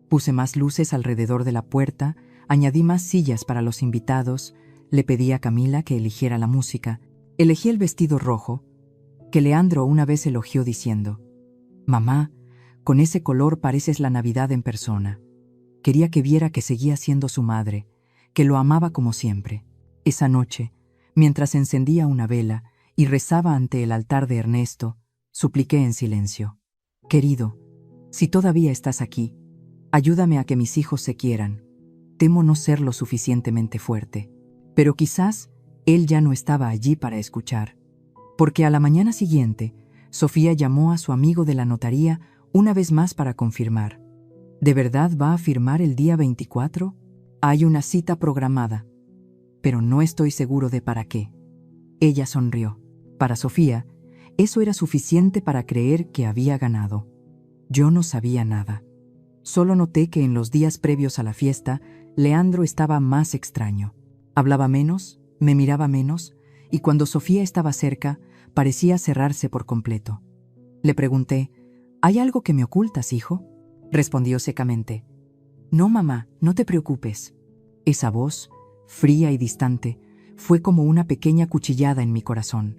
S1: Puse más luces alrededor de la puerta, añadí más sillas para los invitados, le pedí a Camila que eligiera la música, elegí el vestido rojo, que Leandro una vez elogió diciendo: «Mamá, con ese color pareces la Navidad en persona». Quería que viera que seguía siendo su madre, que lo amaba como siempre. Esa noche, mientras encendía una vela y rezaba ante el altar de Ernesto, supliqué en silencio: «Querido, si todavía estás aquí, ayúdame a que mis hijos se quieran. Temo no ser lo suficientemente fuerte». Pero quizás él ya no estaba allí para escuchar, porque a la mañana siguiente, Sofía llamó a su amigo de la notaría una vez más para confirmar: «¿De verdad va a firmar el día 24? Hay una cita programada, pero no estoy seguro de para qué». Ella sonrió. Para Sofía, eso era suficiente para creer que había ganado. Yo no sabía nada. Solo noté que en los días previos a la fiesta, Leandro estaba más extraño. Hablaba menos, me miraba menos, y cuando Sofía estaba cerca, parecía cerrarse por completo. Le pregunté: «¿Hay algo que me ocultas, hijo?». Respondió secamente: «No, mamá, no te preocupes». Esa voz, fría y distante, fue como una pequeña cuchillada en mi corazón,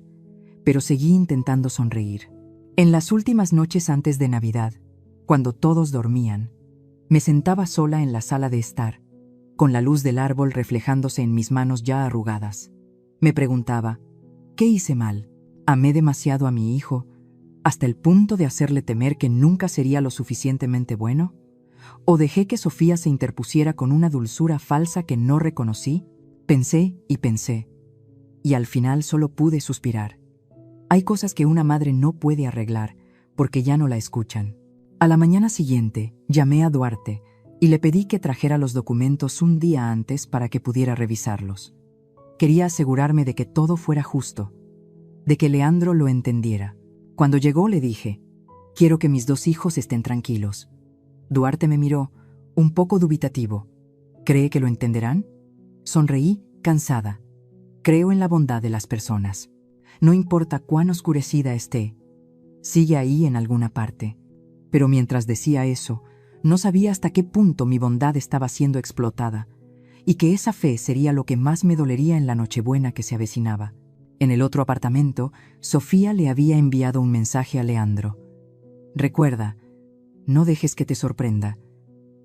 S1: pero seguí intentando sonreír. En las últimas noches antes de Navidad, cuando todos dormían, me sentaba sola en la sala de estar, con la luz del árbol reflejándose en mis manos ya arrugadas. Me preguntaba: ¿qué hice mal? ¿Amé demasiado a mi hijo, hasta el punto de hacerle temer que nunca sería lo suficientemente bueno? ¿O dejé que Sofía se interpusiera con una dulzura falsa que no reconocí? Pensé y pensé, y al final solo pude suspirar. Hay cosas que una madre no puede arreglar, porque ya no la escuchan. A la mañana siguiente, llamé a Duarte y le pedí que trajera los documentos un día antes para que pudiera revisarlos. Quería asegurarme de que todo fuera justo, de que Leandro lo entendiera. Cuando llegó le dije: «Quiero que mis dos hijos estén tranquilos». Duarte me miró, un poco dubitativo. «¿Cree que lo entenderán?». Sonreí, cansada. Creo en la bondad de las personas. No importa cuán oscurecida esté, sigue ahí en alguna parte. Pero mientras decía eso, no sabía hasta qué punto mi bondad estaba siendo explotada, y que esa fe sería lo que más me dolería en la Nochebuena que se avecinaba. En el otro apartamento, Sofía le había enviado un mensaje a Leandro: «Recuerda, no dejes que te sorprenda.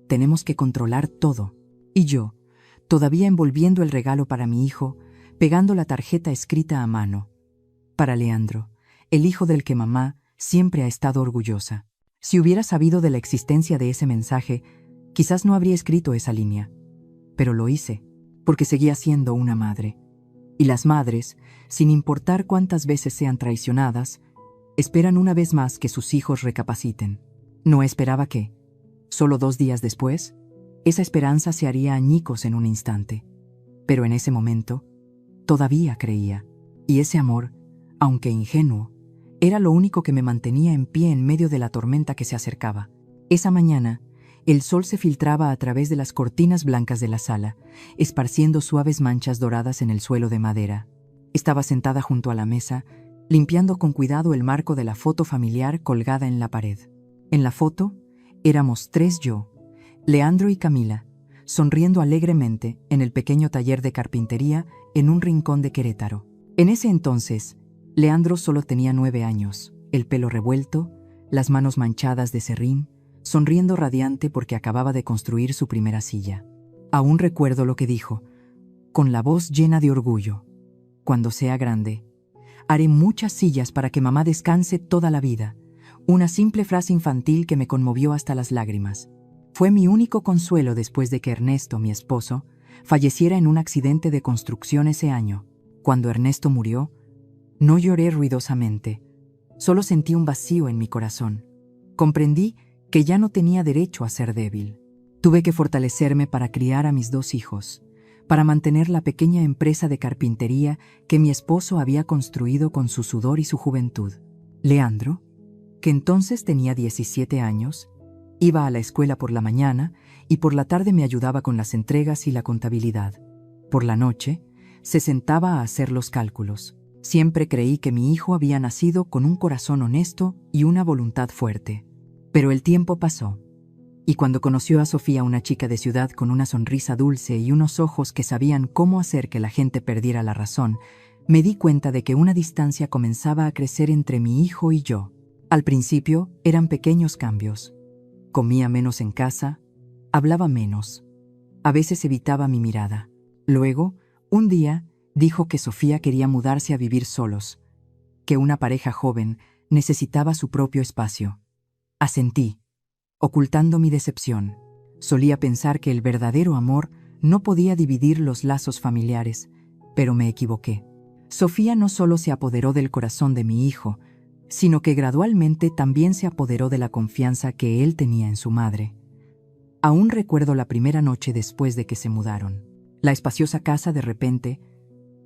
S1: Tenemos que controlar todo». Y yo, todavía envolviendo el regalo para mi hijo, pegando la tarjeta escrita a mano: «Para Leandro, el hijo del que mamá siempre ha estado orgullosa». Si hubiera sabido de la existencia de ese mensaje, quizás no habría escrito esa línea. Pero lo hice, porque seguía siendo una madre. Y las madres, sin importar cuántas veces sean traicionadas, esperan una vez más que sus hijos recapaciten. No esperaba que, solo 2 días después, esa esperanza se haría añicos en un instante. Pero en ese momento, todavía creía. Y ese amor, aunque ingenuo, era lo único que me mantenía en pie en medio de la tormenta que se acercaba. Esa mañana, el sol se filtraba a través de las cortinas blancas de la sala, esparciendo suaves manchas doradas en el suelo de madera. Estaba sentada junto a la mesa, limpiando con cuidado el marco de la foto familiar colgada en la pared. En la foto, éramos 3: yo, Leandro y Camila, sonriendo alegremente en el pequeño taller de carpintería en un rincón de Querétaro. En ese entonces, Leandro solo tenía 9 años, el pelo revuelto, las manos manchadas de serrín, sonriendo radiante porque acababa de construir su primera silla. Aún recuerdo lo que dijo, con la voz llena de orgullo: «Cuando sea grande, haré muchas sillas para que mamá descanse toda la vida». Una simple frase infantil que me conmovió hasta las lágrimas. Fue mi único consuelo después de que Ernesto, mi esposo, falleciera en un accidente de construcción ese año. Cuando Ernesto murió, no lloré ruidosamente, solo sentí un vacío en mi corazón. Comprendí que ya no tenía derecho a ser débil. Tuve que fortalecerme para criar a mis 2 hijos, para mantener la pequeña empresa de carpintería que mi esposo había construido con su sudor y su juventud. Leandro, que entonces tenía 17 años, iba a la escuela por la mañana y por la tarde me ayudaba con las entregas y la contabilidad. Por la noche, se sentaba a hacer los cálculos. Siempre creí que mi hijo había nacido con un corazón honesto y una voluntad fuerte. Pero el tiempo pasó, y cuando conoció a Sofía, una chica de ciudad con una sonrisa dulce y unos ojos que sabían cómo hacer que la gente perdiera la razón, me di cuenta de que una distancia comenzaba a crecer entre mi hijo y yo. Al principio eran pequeños cambios. Comía menos en casa, hablaba menos. A veces evitaba mi mirada. Luego, un día, dijo que Sofía quería mudarse a vivir solos, que una pareja joven necesitaba su propio espacio. Asentí, ocultando mi decepción. Solía pensar que el verdadero amor no podía dividir los lazos familiares, pero me equivoqué. Sofía no solo se apoderó del corazón de mi hijo, sino que gradualmente también se apoderó de la confianza que él tenía en su madre. Aún recuerdo la primera noche después de que se mudaron. La espaciosa casa de repente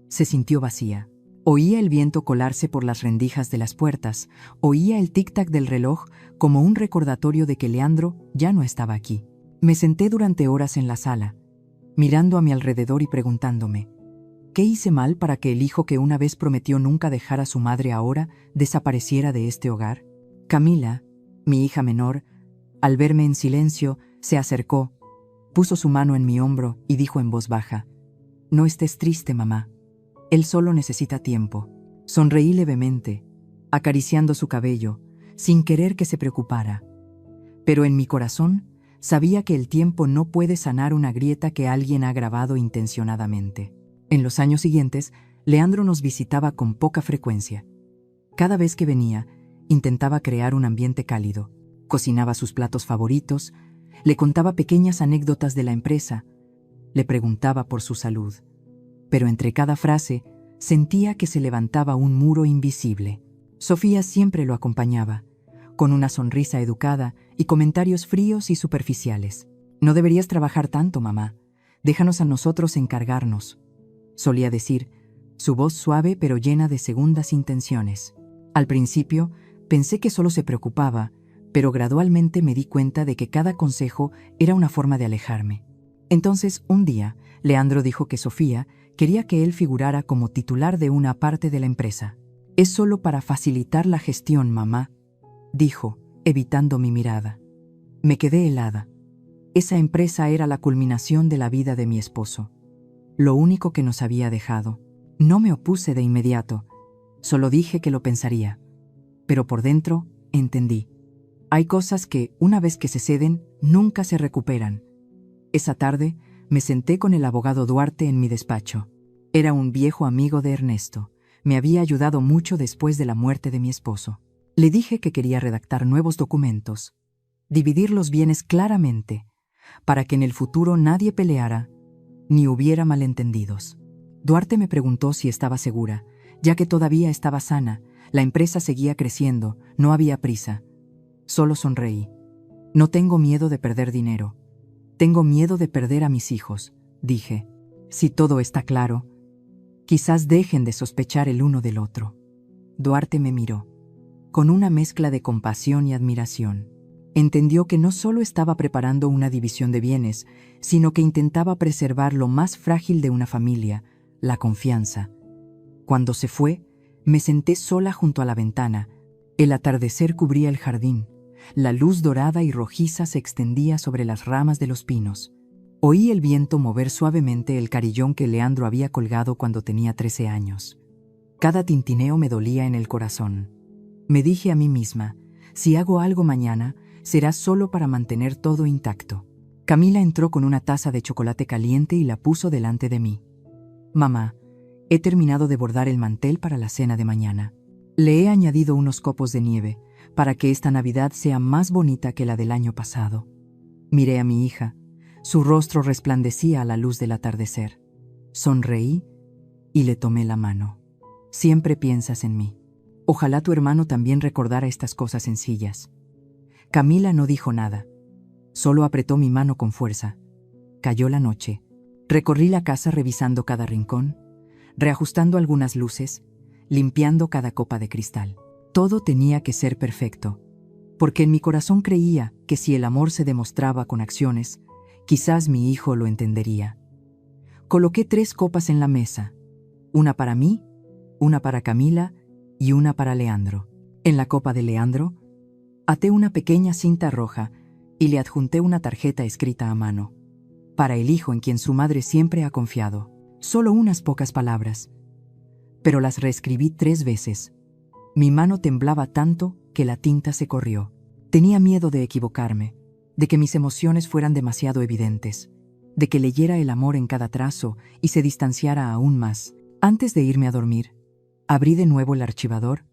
S1: se sintió vacía. Oía el viento colarse por las rendijas de las puertas, oía el tic-tac del reloj como un recordatorio de que Leandro ya no estaba aquí. Me senté durante horas en la sala, mirando a mi alrededor y preguntándome, ¿qué hice mal para que el hijo que una vez prometió nunca dejar a su madre ahora desapareciera de este hogar? Camila, mi hija menor, al verme en silencio, se acercó, puso su mano en mi hombro y dijo en voz baja, «No estés triste, mamá. Él solo necesita tiempo». Sonreí levemente, acariciando su cabello, sin querer que se preocupara. Pero en mi corazón sabía que el tiempo no puede sanar una grieta que alguien ha agravado intencionadamente. En los años siguientes, Leandro nos visitaba con poca frecuencia. Cada vez que venía, intentaba crear un ambiente cálido. Cocinaba sus platos favoritos, le contaba pequeñas anécdotas de la empresa, le preguntaba por su salud. Pero entre cada frase, sentía que se levantaba un muro invisible. Sofía siempre lo acompañaba, con una sonrisa educada y comentarios fríos y superficiales. «No deberías trabajar tanto, mamá. Déjanos a nosotros encargarnos», solía decir, su voz suave pero llena de segundas intenciones. Al principio, pensé que solo se preocupaba, pero gradualmente me di cuenta de que cada consejo era una forma de alejarme. Entonces, un día, Leandro dijo que Sofía quería que él figurara como titular de una parte de la empresa. «Es solo para facilitar la gestión, mamá», dijo, evitando mi mirada. Me quedé helada. Esa empresa era la culminación de la vida de mi esposo, lo único que nos había dejado. No me opuse de inmediato, solo dije que lo pensaría. Pero por dentro, entendí. Hay cosas que, una vez que se ceden, nunca se recuperan. Esa tarde, me senté con el abogado Duarte en mi despacho. Era un viejo amigo de Ernesto. Me había ayudado mucho después de la muerte de mi esposo. Le dije que quería redactar nuevos documentos, dividir los bienes claramente, para que en el futuro nadie peleara ni hubiera malentendidos. Duarte me preguntó si estaba segura, ya que todavía estaba sana, la empresa seguía creciendo, no había prisa. Solo sonreí. «No tengo miedo de perder dinero. Tengo miedo de perder a mis hijos», dije. «Si todo está claro, quizás dejen de sospechar el uno del otro». Duarte me miró, con una mezcla de compasión y admiración. Entendió que no solo estaba preparando una división de bienes, sino que intentaba preservar lo más frágil de una familia, la confianza. Cuando se fue, me senté sola junto a la ventana. El atardecer cubría el jardín. La luz dorada y rojiza se extendía sobre las ramas de los pinos. Oí el viento mover suavemente el carillón que Leandro había colgado cuando tenía 13 años. Cada tintineo me dolía en el corazón. Me dije a mí misma, si hago algo mañana, será solo para mantener todo intacto. Camila entró con una taza de chocolate caliente y la puso delante de mí. «Mamá, he terminado de bordar el mantel para la cena de mañana. Le he añadido unos copos de nieve, para que esta Navidad sea más bonita que la del año pasado». Miré a mi hija. Su rostro resplandecía a la luz del atardecer. Sonreí y le tomé la mano. «Siempre piensas en mí. Ojalá tu hermano también recordara estas cosas sencillas». Camila no dijo nada. Solo apretó mi mano con fuerza. Cayó la noche. Recorrí la casa revisando cada rincón, reajustando algunas luces, limpiando cada copa de cristal. Todo tenía que ser perfecto, porque en mi corazón creía que si el amor se demostraba con acciones, quizás mi hijo lo entendería. Coloqué 3 copas en la mesa, una para mí, una para Camila y una para Leandro. En la copa de Leandro, até una pequeña cinta roja y le adjunté una tarjeta escrita a mano, para el hijo en quien su madre siempre ha confiado. Solo unas pocas palabras, pero las reescribí 3 veces. Mi mano temblaba tanto que la tinta se corrió. Tenía miedo de equivocarme, de que mis emociones fueran demasiado evidentes, de que leyera el amor en cada trazo y se distanciara aún más. Antes de irme a dormir, abrí de nuevo el archivador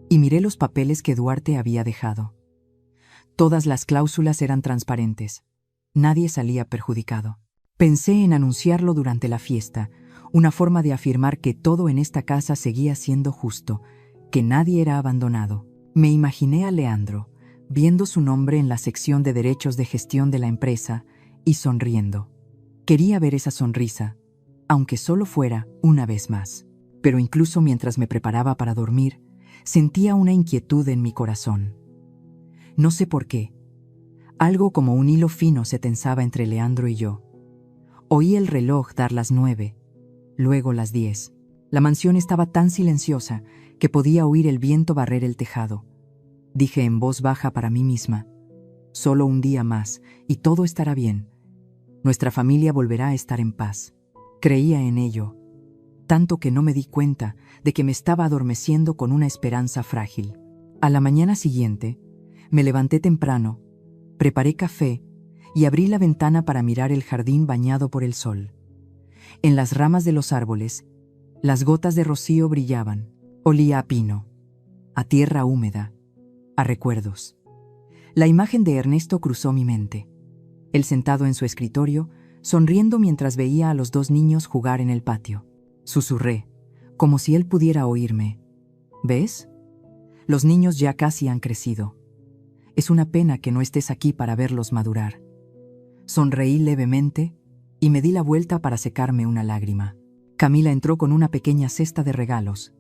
S1: y miré los papeles que Duarte había dejado. Todas las cláusulas eran transparentes. Nadie salía perjudicado. Pensé en anunciarlo durante la fiesta, una forma de afirmar que todo en esta casa seguía siendo justo, que nadie era abandonado. Me imaginé a Leandro, viendo su nombre en la sección de derechos de gestión de la empresa y sonriendo. Quería ver esa sonrisa, aunque solo fuera una vez más. Pero incluso mientras me preparaba para dormir, sentía una inquietud en mi corazón. No sé por qué. Algo como un hilo fino se tensaba entre Leandro y yo. Oí el reloj dar las 9, luego las 10. La mansión estaba tan silenciosa que podía oír el viento barrer el tejado. Dije en voz baja para mí misma: solo un día más y todo estará bien. Nuestra familia volverá a estar en paz. Creía en ello, tanto que no me di cuenta de que me estaba adormeciendo con una esperanza frágil. A la mañana siguiente, me levanté temprano, preparé café y abrí la ventana para mirar el jardín bañado por el sol. En las ramas de los árboles, las gotas de rocío brillaban. Olía a pino, a tierra húmeda, a recuerdos. La imagen de Ernesto cruzó mi mente. Él sentado en su escritorio, sonriendo mientras veía a los 2 niños jugar en el patio. Susurré, como si él pudiera oírme: ¿ves? Los niños ya casi han crecido. Es una pena que no estés aquí para verlos madurar. Sonreí levemente y me di la vuelta para secarme una lágrima. Camila entró con una pequeña cesta de regalos,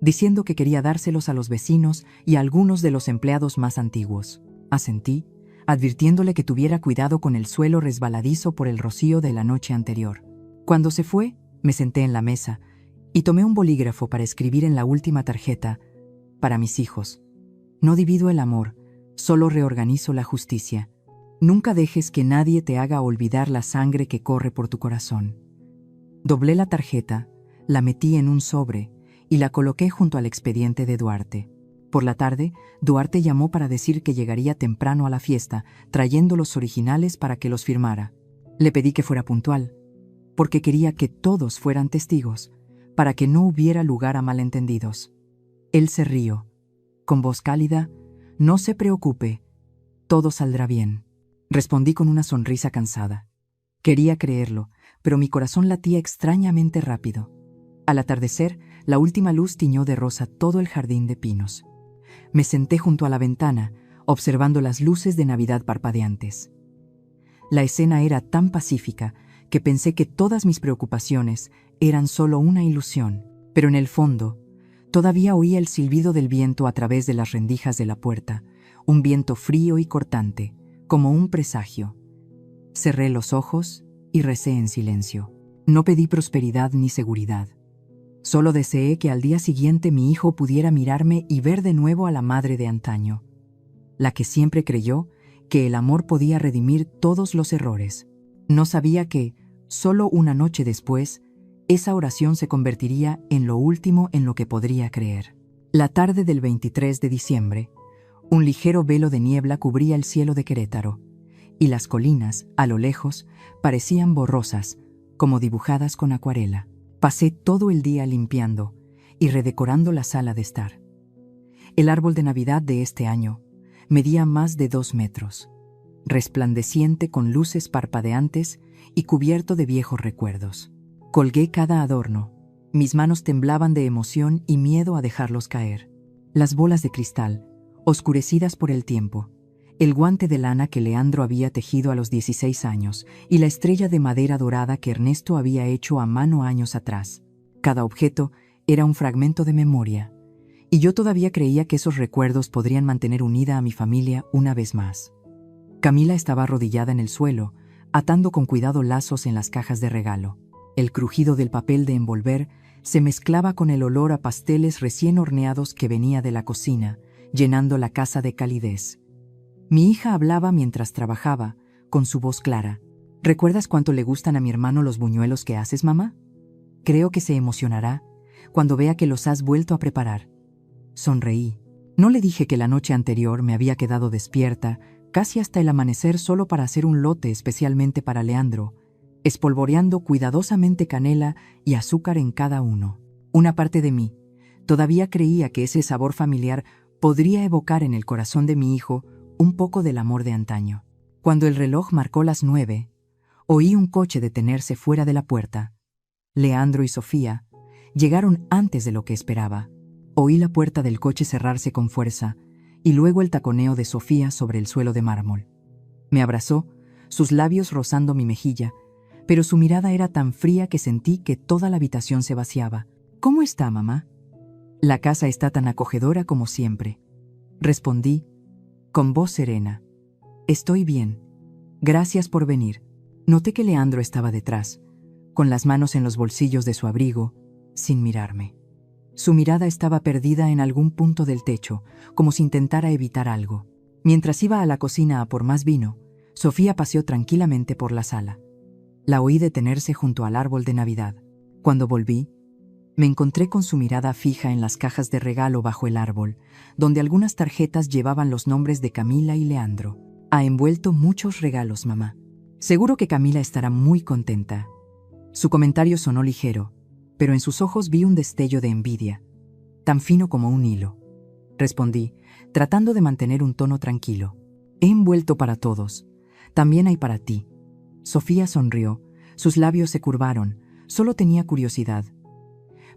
S1: diciendo que quería dárselos a los vecinos y a algunos de los empleados más antiguos. Asentí, advirtiéndole que tuviera cuidado con el suelo resbaladizo por el rocío de la noche anterior. Cuando se fue, me senté en la mesa y tomé un bolígrafo para escribir en la última tarjeta: para mis hijos. No divido el amor, solo reorganizo la justicia. Nunca dejes que nadie te haga olvidar la sangre que corre por tu corazón. Doblé la tarjeta, la metí en un sobre y la coloqué junto al expediente de Duarte. Por la tarde, Duarte llamó para decir que llegaría temprano a la fiesta, trayendo los originales para que los firmara. Le pedí que fuera puntual, porque quería que todos fueran testigos, para que no hubiera lugar a malentendidos. Él se rió, con voz cálida: no se preocupe, todo saldrá bien. Respondí con una sonrisa cansada. Quería creerlo, pero mi corazón latía extrañamente rápido. Al atardecer, la última luz tiñó de rosa todo el jardín de pinos. Me senté junto a la ventana, observando las luces de Navidad parpadeantes. La escena era tan pacífica que pensé que todas mis preocupaciones eran solo una ilusión, pero en el fondo, todavía oía el silbido del viento a través de las rendijas de la puerta, un viento frío y cortante, como un presagio. Cerré los ojos y recé en silencio. No pedí prosperidad ni seguridad. Solo deseé que al día siguiente mi hijo pudiera mirarme y ver de nuevo a la madre de antaño, la que siempre creyó que el amor podía redimir todos los errores. No sabía que, solo una noche después, esa oración se convertiría en lo último en lo que podría creer. La tarde del 23 de diciembre, un ligero velo de niebla cubría el cielo de Querétaro, y las colinas, a lo lejos, parecían borrosas, como dibujadas con acuarela. Pasé todo el día limpiando y redecorando la sala de estar. El árbol de Navidad de este año medía más de 2 metros, resplandeciente con luces parpadeantes y cubierto de viejos recuerdos. Colgué cada adorno. Mis manos temblaban de emoción y miedo a dejarlos caer. Las bolas de cristal, oscurecidas por el tiempo, el guante de lana que Leandro había tejido a los 16 años y la estrella de madera dorada que Ernesto había hecho a mano años atrás. Cada objeto era un fragmento de memoria, y yo todavía creía que esos recuerdos podrían mantener unida a mi familia una vez más. Camila estaba arrodillada en el suelo, atando con cuidado lazos en las cajas de regalo. El crujido del papel de envolver se mezclaba con el olor a pasteles recién horneados que venía de la cocina, llenando la casa de calidez. Mi hija hablaba mientras trabajaba, con su voz clara. ¿Recuerdas cuánto le gustan a mi hermano los buñuelos que haces, mamá? Creo que se emocionará cuando vea que los has vuelto a preparar. Sonreí. No le dije que la noche anterior me había quedado despierta, casi hasta el amanecer, solo para hacer un lote especialmente para Leandro, espolvoreando cuidadosamente canela y azúcar en cada uno. Una parte de mí todavía creía que ese sabor familiar podría evocar en el corazón de mi hijo un poco del amor de antaño. Cuando el reloj marcó las 9, oí un coche detenerse fuera de la puerta. Leandro y Sofía llegaron antes de lo que esperaba. Oí la puerta del coche cerrarse con fuerza y luego el taconeo de Sofía sobre el suelo de mármol. Me abrazó, sus labios rozando mi mejilla, pero su mirada era tan fría que sentí que toda la habitación se vaciaba. ¿Cómo está, mamá? La casa está tan acogedora como siempre. Respondí, con voz serena. Estoy bien. Gracias por venir. Noté que Leandro estaba detrás, con las manos en los bolsillos de su abrigo, sin mirarme. Su mirada estaba perdida en algún punto del techo, como si intentara evitar algo. Mientras iba a la cocina a por más vino, Sofía paseó tranquilamente por la sala. La oí detenerse junto al árbol de Navidad. Cuando volví, me encontré con su mirada fija en las cajas de regalo bajo el árbol, donde algunas tarjetas llevaban los nombres de Camila y Leandro. Ha envuelto muchos regalos, mamá. Seguro que Camila estará muy contenta. Su comentario sonó ligero, pero en sus ojos vi un destello de envidia, tan fino como un hilo. Respondí, tratando de mantener un tono tranquilo. He envuelto para todos. También hay para ti. Sofía sonrió, sus labios se curvaron, solo tenía curiosidad.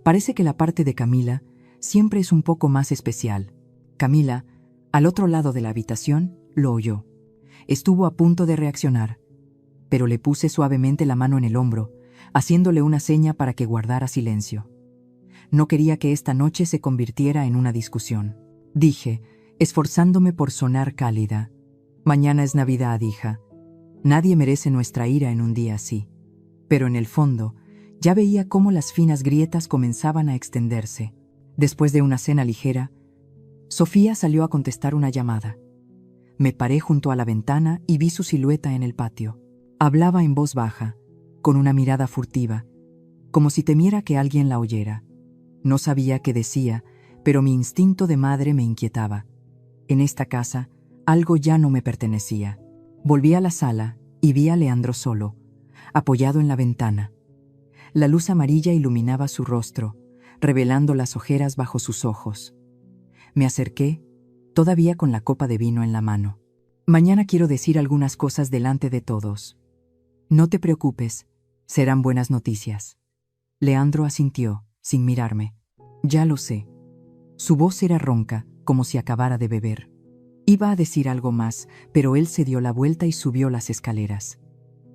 S1: Parece que la parte de Camila siempre es un poco más especial. Camila, al otro lado de la habitación, lo oyó. Estuvo a punto de reaccionar, pero le puse suavemente la mano en el hombro, haciéndole una seña para que guardara silencio. No quería que esta noche se convirtiera en una discusión. Dije, esforzándome por sonar cálida. Mañana es Navidad, hija. Nadie merece nuestra ira en un día así. Pero en el fondo, ya veía cómo las finas grietas comenzaban a extenderse. Después de una cena ligera, Sofía salió a contestar una llamada. Me paré junto a la ventana y vi su silueta en el patio. Hablaba en voz baja, con una mirada furtiva, como si temiera que alguien la oyera. No sabía qué decía, pero mi instinto de madre me inquietaba. En esta casa, algo ya no me pertenecía. Volví a la sala y vi a Leandro solo, apoyado en la ventana. La luz amarilla iluminaba su rostro, revelando las ojeras bajo sus ojos. Me acerqué, todavía con la copa de vino en la mano. Mañana quiero decir algunas cosas delante de todos. No te preocupes, serán buenas noticias. Leandro asintió, sin mirarme. Ya lo sé. Su voz era ronca, como si acabara de beber. Iba a decir algo más, pero él se dio la vuelta y subió las escaleras.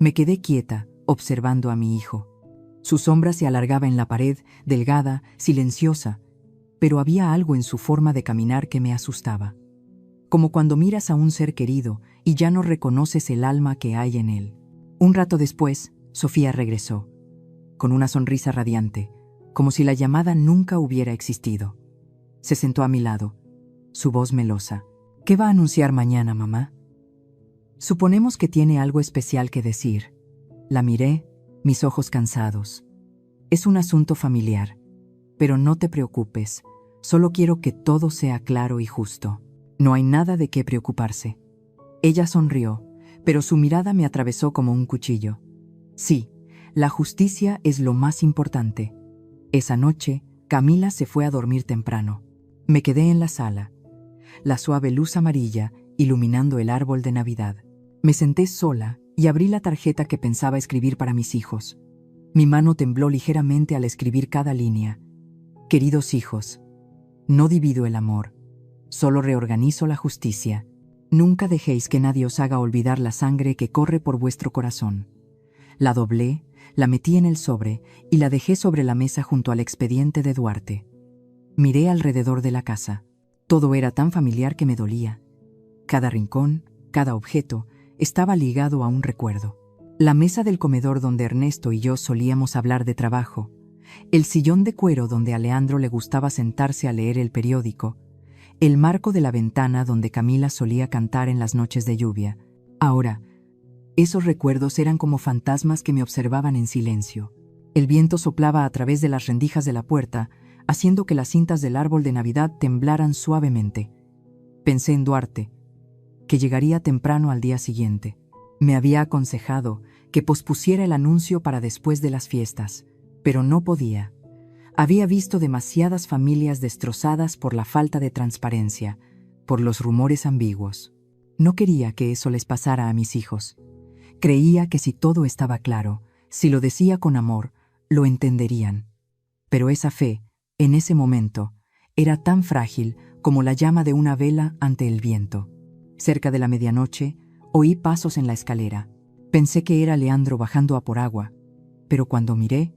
S1: Me quedé quieta, observando a mi hijo. Su sombra se alargaba en la pared, delgada, silenciosa, pero había algo en su forma de caminar que me asustaba. Como cuando miras a un ser querido y ya no reconoces el alma que hay en él. Un rato después, Sofía regresó, con una sonrisa radiante, como si la llamada nunca hubiera existido. Se sentó a mi lado, su voz melosa. ¿Qué va a anunciar mañana, mamá? Suponemos que tiene algo especial que decir. La miré, mis ojos cansados. Es un asunto familiar, pero no te preocupes, solo quiero que todo sea claro y justo. No hay nada de qué preocuparse. Ella sonrió, pero su mirada me atravesó como un cuchillo. Sí, la justicia es lo más importante. Esa noche, Camila se fue a dormir temprano. Me quedé en la sala, la suave luz amarilla iluminando el árbol de Navidad. Me senté sola y abrí la tarjeta que pensaba escribir para mis hijos. Mi mano tembló ligeramente al escribir cada línea. Queridos hijos, no divido el amor, solo reorganizo la justicia. Nunca dejéis que nadie os haga olvidar la sangre que corre por vuestro corazón. La doblé, la metí en el sobre y la dejé sobre la mesa junto al expediente de Duarte. Miré alrededor de la casa. Todo era tan familiar que me dolía. Cada rincón, cada objeto, estaba ligado a un recuerdo. La mesa del comedor donde Ernesto y yo solíamos hablar de trabajo, el sillón de cuero donde a Leandro le gustaba sentarse a leer el periódico, el marco de la ventana donde Camila solía cantar en las noches de lluvia. Ahora, esos recuerdos eran como fantasmas que me observaban en silencio. El viento soplaba a través de las rendijas de la puerta, haciendo que las cintas del árbol de Navidad temblaran suavemente. Pensé en Duarte, que llegaría temprano al día siguiente. Me había aconsejado que pospusiera el anuncio para después de las fiestas, pero no podía. Había visto demasiadas familias destrozadas por la falta de transparencia, por los rumores ambiguos. No quería que eso les pasara a mis hijos. Creía que si todo estaba claro, si lo decía con amor, lo entenderían. Pero esa fe, en ese momento, era tan frágil como la llama de una vela ante el viento. Cerca de la medianoche, oí pasos en la escalera. Pensé que era Leandro bajando a por agua, pero cuando miré,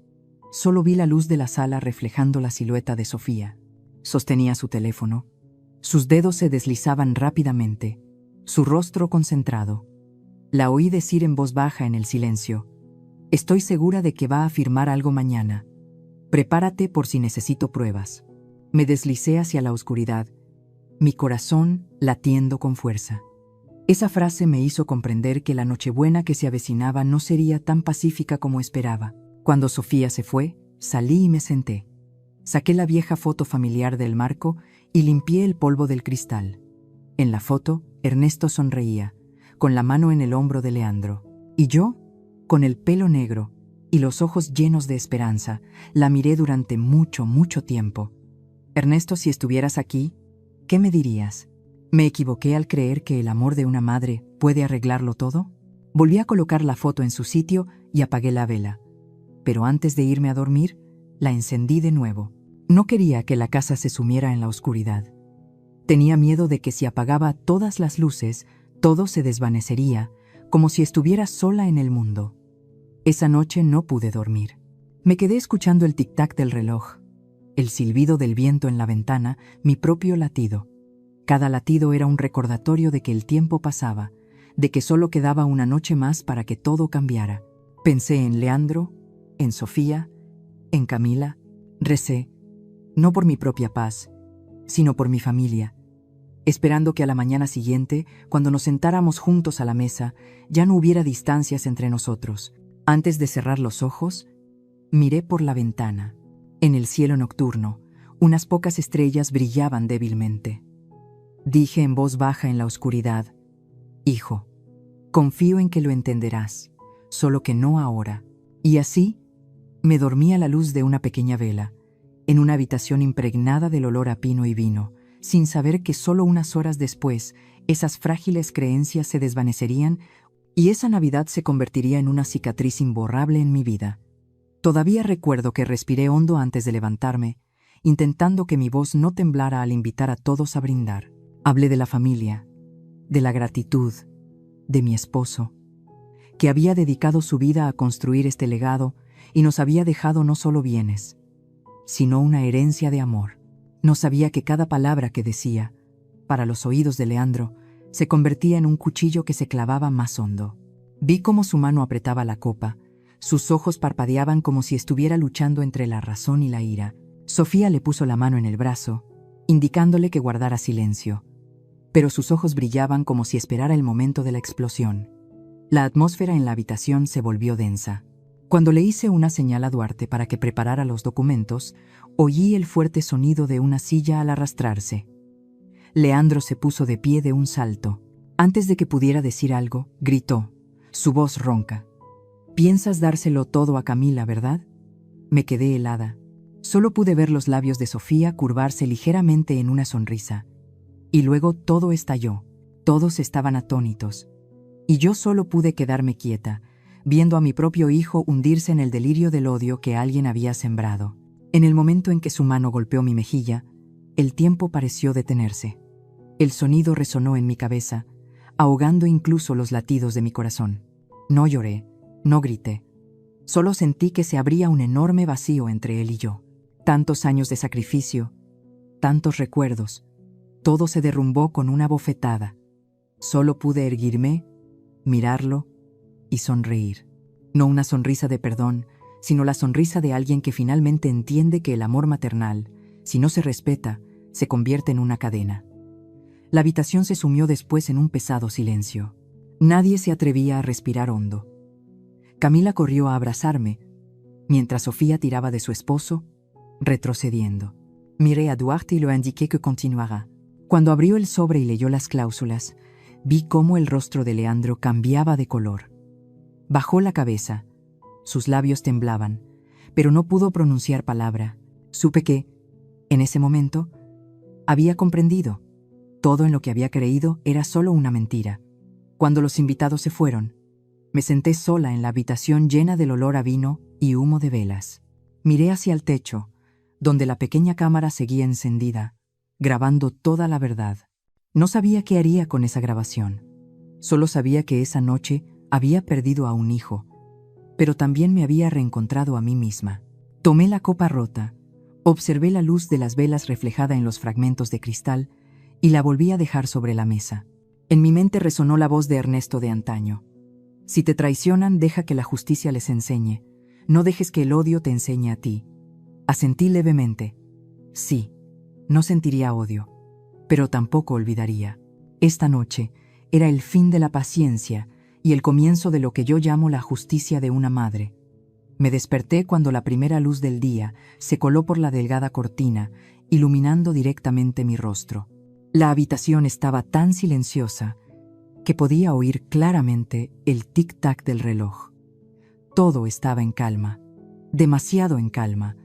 S1: solo vi la luz de la sala reflejando la silueta de Sofía. Sostenía su teléfono. Sus dedos se deslizaban rápidamente, su rostro concentrado. La oí decir en voz baja en el silencio: «Estoy segura de que va a firmar algo mañana. Prepárate por si necesito pruebas». Me deslicé hacia la oscuridad, mi corazón latiendo con fuerza. Esa frase me hizo comprender que la Nochebuena que se avecinaba no sería tan pacífica como esperaba. Cuando Sofía se fue, salí y me senté. Saqué la vieja foto familiar del marco y limpié el polvo del cristal. En la foto, Ernesto sonreía, con la mano en el hombro de Leandro. Y yo, con el pelo negro y los ojos llenos de esperanza, la miré durante mucho, mucho tiempo. «Ernesto, si estuvieras aquí, ¿qué me dirías? ¿Me equivoqué al creer que el amor de una madre puede arreglarlo todo?» Volví a colocar la foto en su sitio y apagué la vela. Pero antes de irme a dormir, la encendí de nuevo. No quería que la casa se sumiera en la oscuridad. Tenía miedo de que si apagaba todas las luces, todo se desvanecería, como si estuviera sola en el mundo. Esa noche no pude dormir. Me quedé escuchando el tic-tac del reloj, el silbido del viento en la ventana, mi propio latido. Cada latido era un recordatorio de que el tiempo pasaba, de que solo quedaba una noche más para que todo cambiara. Pensé en Leandro, en Sofía, en Camila. Recé, no por mi propia paz, sino por mi familia, esperando que a la mañana siguiente, cuando nos sentáramos juntos a la mesa, ya no hubiera distancias entre nosotros. Antes de cerrar los ojos, miré por la ventana. En el cielo nocturno, unas pocas estrellas brillaban débilmente. Dije en voz baja en la oscuridad: «Hijo, confío en que lo entenderás, solo que no ahora». Y así, me dormí a la luz de una pequeña vela, en una habitación impregnada del olor a pino y vino, sin saber que solo unas horas después esas frágiles creencias se desvanecerían y esa Navidad se convertiría en una cicatriz imborrable en mi vida. Todavía recuerdo que respiré hondo antes de levantarme, intentando que mi voz no temblara al invitar a todos a brindar. Hablé de la familia, de la gratitud, de mi esposo, que había dedicado su vida a construir este legado y nos había dejado no solo bienes, sino una herencia de amor. No sabía que cada palabra que decía, para los oídos de Leandro, se convertía en un cuchillo que se clavaba más hondo. Vi cómo su mano apretaba la copa, sus ojos parpadeaban como si estuviera luchando entre la razón y la ira. Sofía le puso la mano en el brazo, indicándole que guardara silencio, pero sus ojos brillaban como si esperara el momento de la explosión. La atmósfera en la habitación se volvió densa. Cuando le hice una señal a Duarte para que preparara los documentos, oí el fuerte sonido de una silla al arrastrarse. Leandro se puso de pie de un salto. Antes de que pudiera decir algo, gritó, su voz ronca: «Piensas dárselo todo a Camila, ¿verdad?». Me quedé helada. Solo pude ver los labios de Sofía curvarse ligeramente en una sonrisa. Y luego todo estalló. Todos estaban atónitos. Y yo solo pude quedarme quieta, viendo a mi propio hijo hundirse en el delirio del odio que alguien había sembrado. En el momento en que su mano golpeó mi mejilla, el tiempo pareció detenerse. El sonido resonó en mi cabeza, ahogando incluso los latidos de mi corazón. No lloré, no grité. Solo sentí que se abría un enorme vacío entre él y yo. Tantos años de sacrificio, tantos recuerdos, todo se derrumbó con una bofetada. Solo pude erguirme, mirarlo y sonreír. No una sonrisa de perdón, sino la sonrisa de alguien que finalmente entiende que el amor maternal, si no se respeta, se convierte en una cadena. La habitación se sumió después en un pesado silencio. Nadie se atrevía a respirar hondo. Camila corrió a abrazarme, mientras Sofía tiraba de su esposo, retrocediendo. Miré a Duarte y le indiqué que continuara. Cuando abrió el sobre y leyó las cláusulas, vi cómo el rostro de Leandro cambiaba de color. Bajó la cabeza. Sus labios temblaban, pero no pudo pronunciar palabra. Supe que, en ese momento, había comprendido. Todo en lo que había creído era solo una mentira. Cuando los invitados se fueron, me senté sola en la habitación llena del olor a vino y humo de velas. Miré hacia el techo, donde la pequeña cámara seguía encendida, grabando toda la verdad. No sabía qué haría con esa grabación. Solo sabía que esa noche había perdido a un hijo, pero también me había reencontrado a mí misma. Tomé la copa rota, observé la luz de las velas reflejada en los fragmentos de cristal y la volví a dejar sobre la mesa. En mi mente resonó la voz de Ernesto de antaño. Si te traicionan, deja que la justicia les enseñe. No dejes que el odio te enseñe a ti. Asentí levemente. Sí, no sentiría odio, pero tampoco olvidaría. Esta noche era el fin de la paciencia y el comienzo de lo que yo llamo la justicia de una madre. Me desperté cuando la primera luz del día se coló por la delgada cortina, iluminando directamente mi rostro. La habitación estaba tan silenciosa que podía oír claramente el tic-tac del reloj. Todo estaba en calma, demasiado en calma,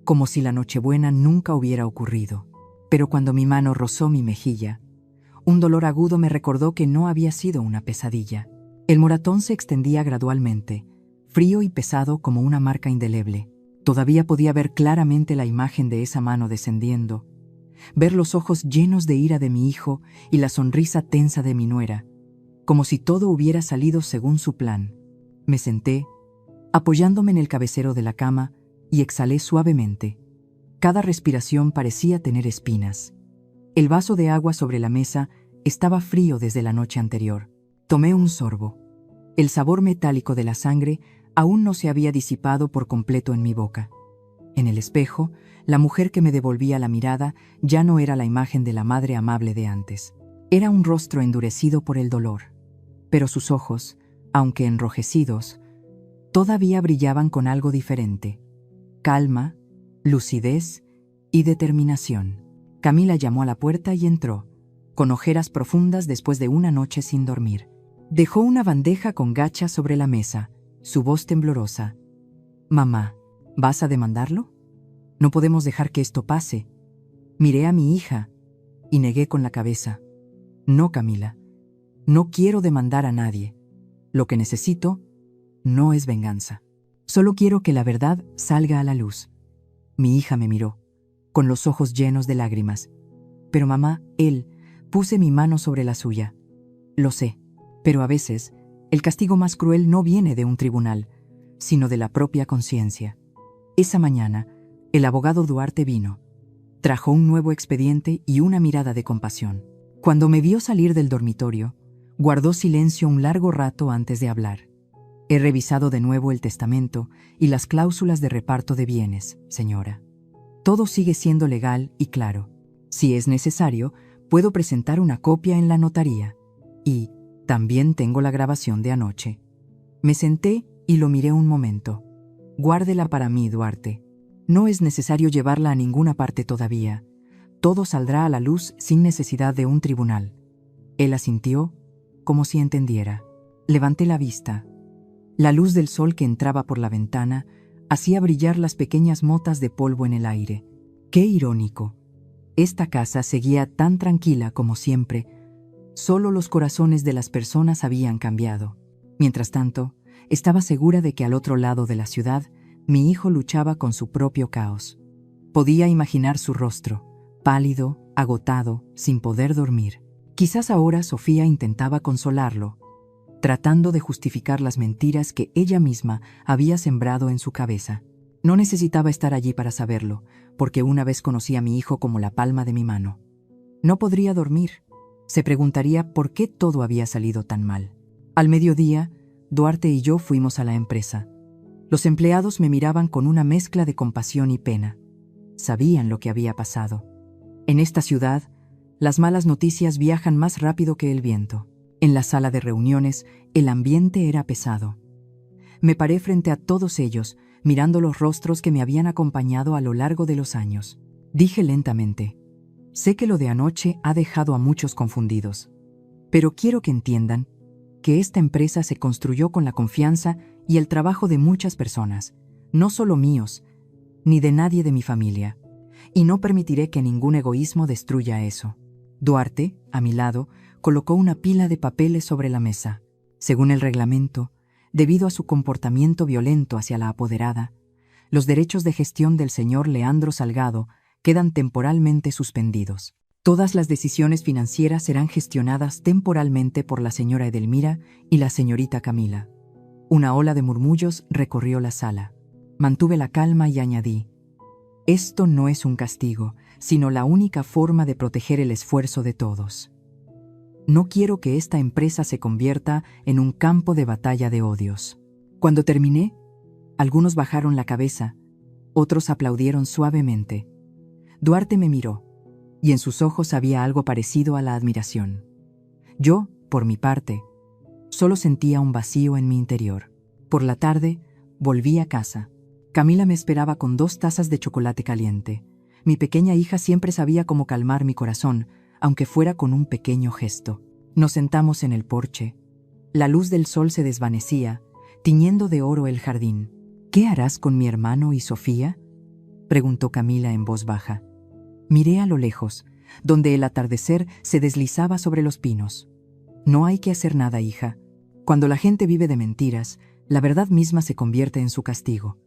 S1: como si la Nochebuena nunca hubiera ocurrido. Pero cuando mi mano rozó mi mejilla, un dolor agudo me recordó que no había sido una pesadilla. El moratón se extendía gradualmente, frío y pesado como una marca indeleble. Todavía podía ver claramente la imagen de esa mano descendiendo, ver los ojos llenos de ira de mi hijo y la sonrisa tensa de mi nuera, como si todo hubiera salido según su plan. Me senté, apoyándome en el cabecero de la cama, y exhalé suavemente. Cada respiración parecía tener espinas. El vaso de agua sobre la mesa estaba frío desde la noche anterior. Tomé un sorbo. El sabor metálico de la sangre aún no se había disipado por completo en mi boca. En el espejo, la mujer que me devolvía la mirada ya no era la imagen de la madre amable de antes. Era un rostro endurecido por el dolor, pero sus ojos, aunque enrojecidos, todavía brillaban con algo diferente: calma, lucidez y determinación. Camila llamó a la puerta y entró, con ojeras profundas después de una noche sin dormir. Dejó una bandeja con gachas sobre la mesa, su voz temblorosa. «Mamá, ¿vas a demandarlo? No podemos dejar que esto pase». Miré a mi hija y negué con la cabeza. «No, Camila, no quiero demandar a nadie. Lo que necesito no es venganza. Solo quiero que la verdad salga a la luz». Mi hija me miró, con los ojos llenos de lágrimas. «Pero mamá, puse mi mano sobre la suya. Lo sé, pero a veces el castigo más cruel no viene de un tribunal, sino de la propia conciencia». Esa mañana, el abogado Duarte vino. Trajo un nuevo expediente y una mirada de compasión. Cuando me vio salir del dormitorio, guardó silencio un largo rato antes de hablar. «He revisado de nuevo el testamento y las cláusulas de reparto de bienes, señora. Todo sigue siendo legal y claro. Si es necesario, puedo presentar una copia en la notaría. Y también tengo la grabación de anoche». Me senté y lo miré un momento. «Guárdela para mí, Duarte. No es necesario llevarla a ninguna parte todavía. Todo saldrá a la luz sin necesidad de un tribunal». Él asintió, como si entendiera. Levanté la vista. La luz del sol que entraba por la ventana hacía brillar las pequeñas motas de polvo en el aire. ¡Qué irónico! Esta casa seguía tan tranquila como siempre. Solo los corazones de las personas habían cambiado. Mientras tanto, estaba segura de que al otro lado de la ciudad, mi hijo luchaba con su propio caos. Podía imaginar su rostro, pálido, agotado, sin poder dormir. Quizás ahora Sofía intentaba consolarlo, tratando de justificar las mentiras que ella misma había sembrado en su cabeza. No necesitaba estar allí para saberlo, porque una vez conocí a mi hijo como la palma de mi mano. No podría dormir. Se preguntaría por qué todo había salido tan mal. Al mediodía, Duarte y yo fuimos a la empresa. Los empleados me miraban con una mezcla de compasión y pena. Sabían lo que había pasado. En esta ciudad, las malas noticias viajan más rápido que el viento. En la sala de reuniones, el ambiente era pesado. Me paré frente a todos ellos, mirando los rostros que me habían acompañado a lo largo de los años. Dije lentamente: sé que lo de anoche ha dejado a muchos confundidos, pero quiero que entiendan que esta empresa se construyó con la confianza y el trabajo de muchas personas, no solo míos, ni de nadie de mi familia, y no permitiré que ningún egoísmo destruya eso. Duarte, a mi lado, colocó una pila de papeles sobre la mesa. Según el reglamento, debido a su comportamiento violento hacia la apoderada, los derechos de gestión del señor Leandro Salgado quedan temporalmente suspendidos. Todas las decisiones financieras serán gestionadas temporalmente por la señora Edelmira y la señorita Camila. Una ola de murmullos recorrió la sala. Mantuve la calma y añadí: esto no es un castigo, sino la única forma de proteger el esfuerzo de todos. No quiero que esta empresa se convierta en un campo de batalla de odios. Cuando terminé, algunos bajaron la cabeza, otros aplaudieron suavemente. Duarte me miró, y en sus ojos había algo parecido a la admiración. Yo, por mi parte, solo sentía un vacío en mi interior. Por la tarde, volví a casa. Camila me esperaba con 2 tazas de chocolate caliente. Mi pequeña hija siempre sabía cómo calmar mi corazón, aunque fuera con un pequeño gesto. Nos sentamos en el porche. La luz del sol se desvanecía, tiñendo de oro el jardín. ¿Qué harás con mi hermano y Sofía?, preguntó Camila en voz baja. Miré a lo lejos, donde el atardecer se deslizaba sobre los pinos. No hay que hacer nada, hija. Cuando la gente vive de mentiras, la verdad misma se convierte en su castigo.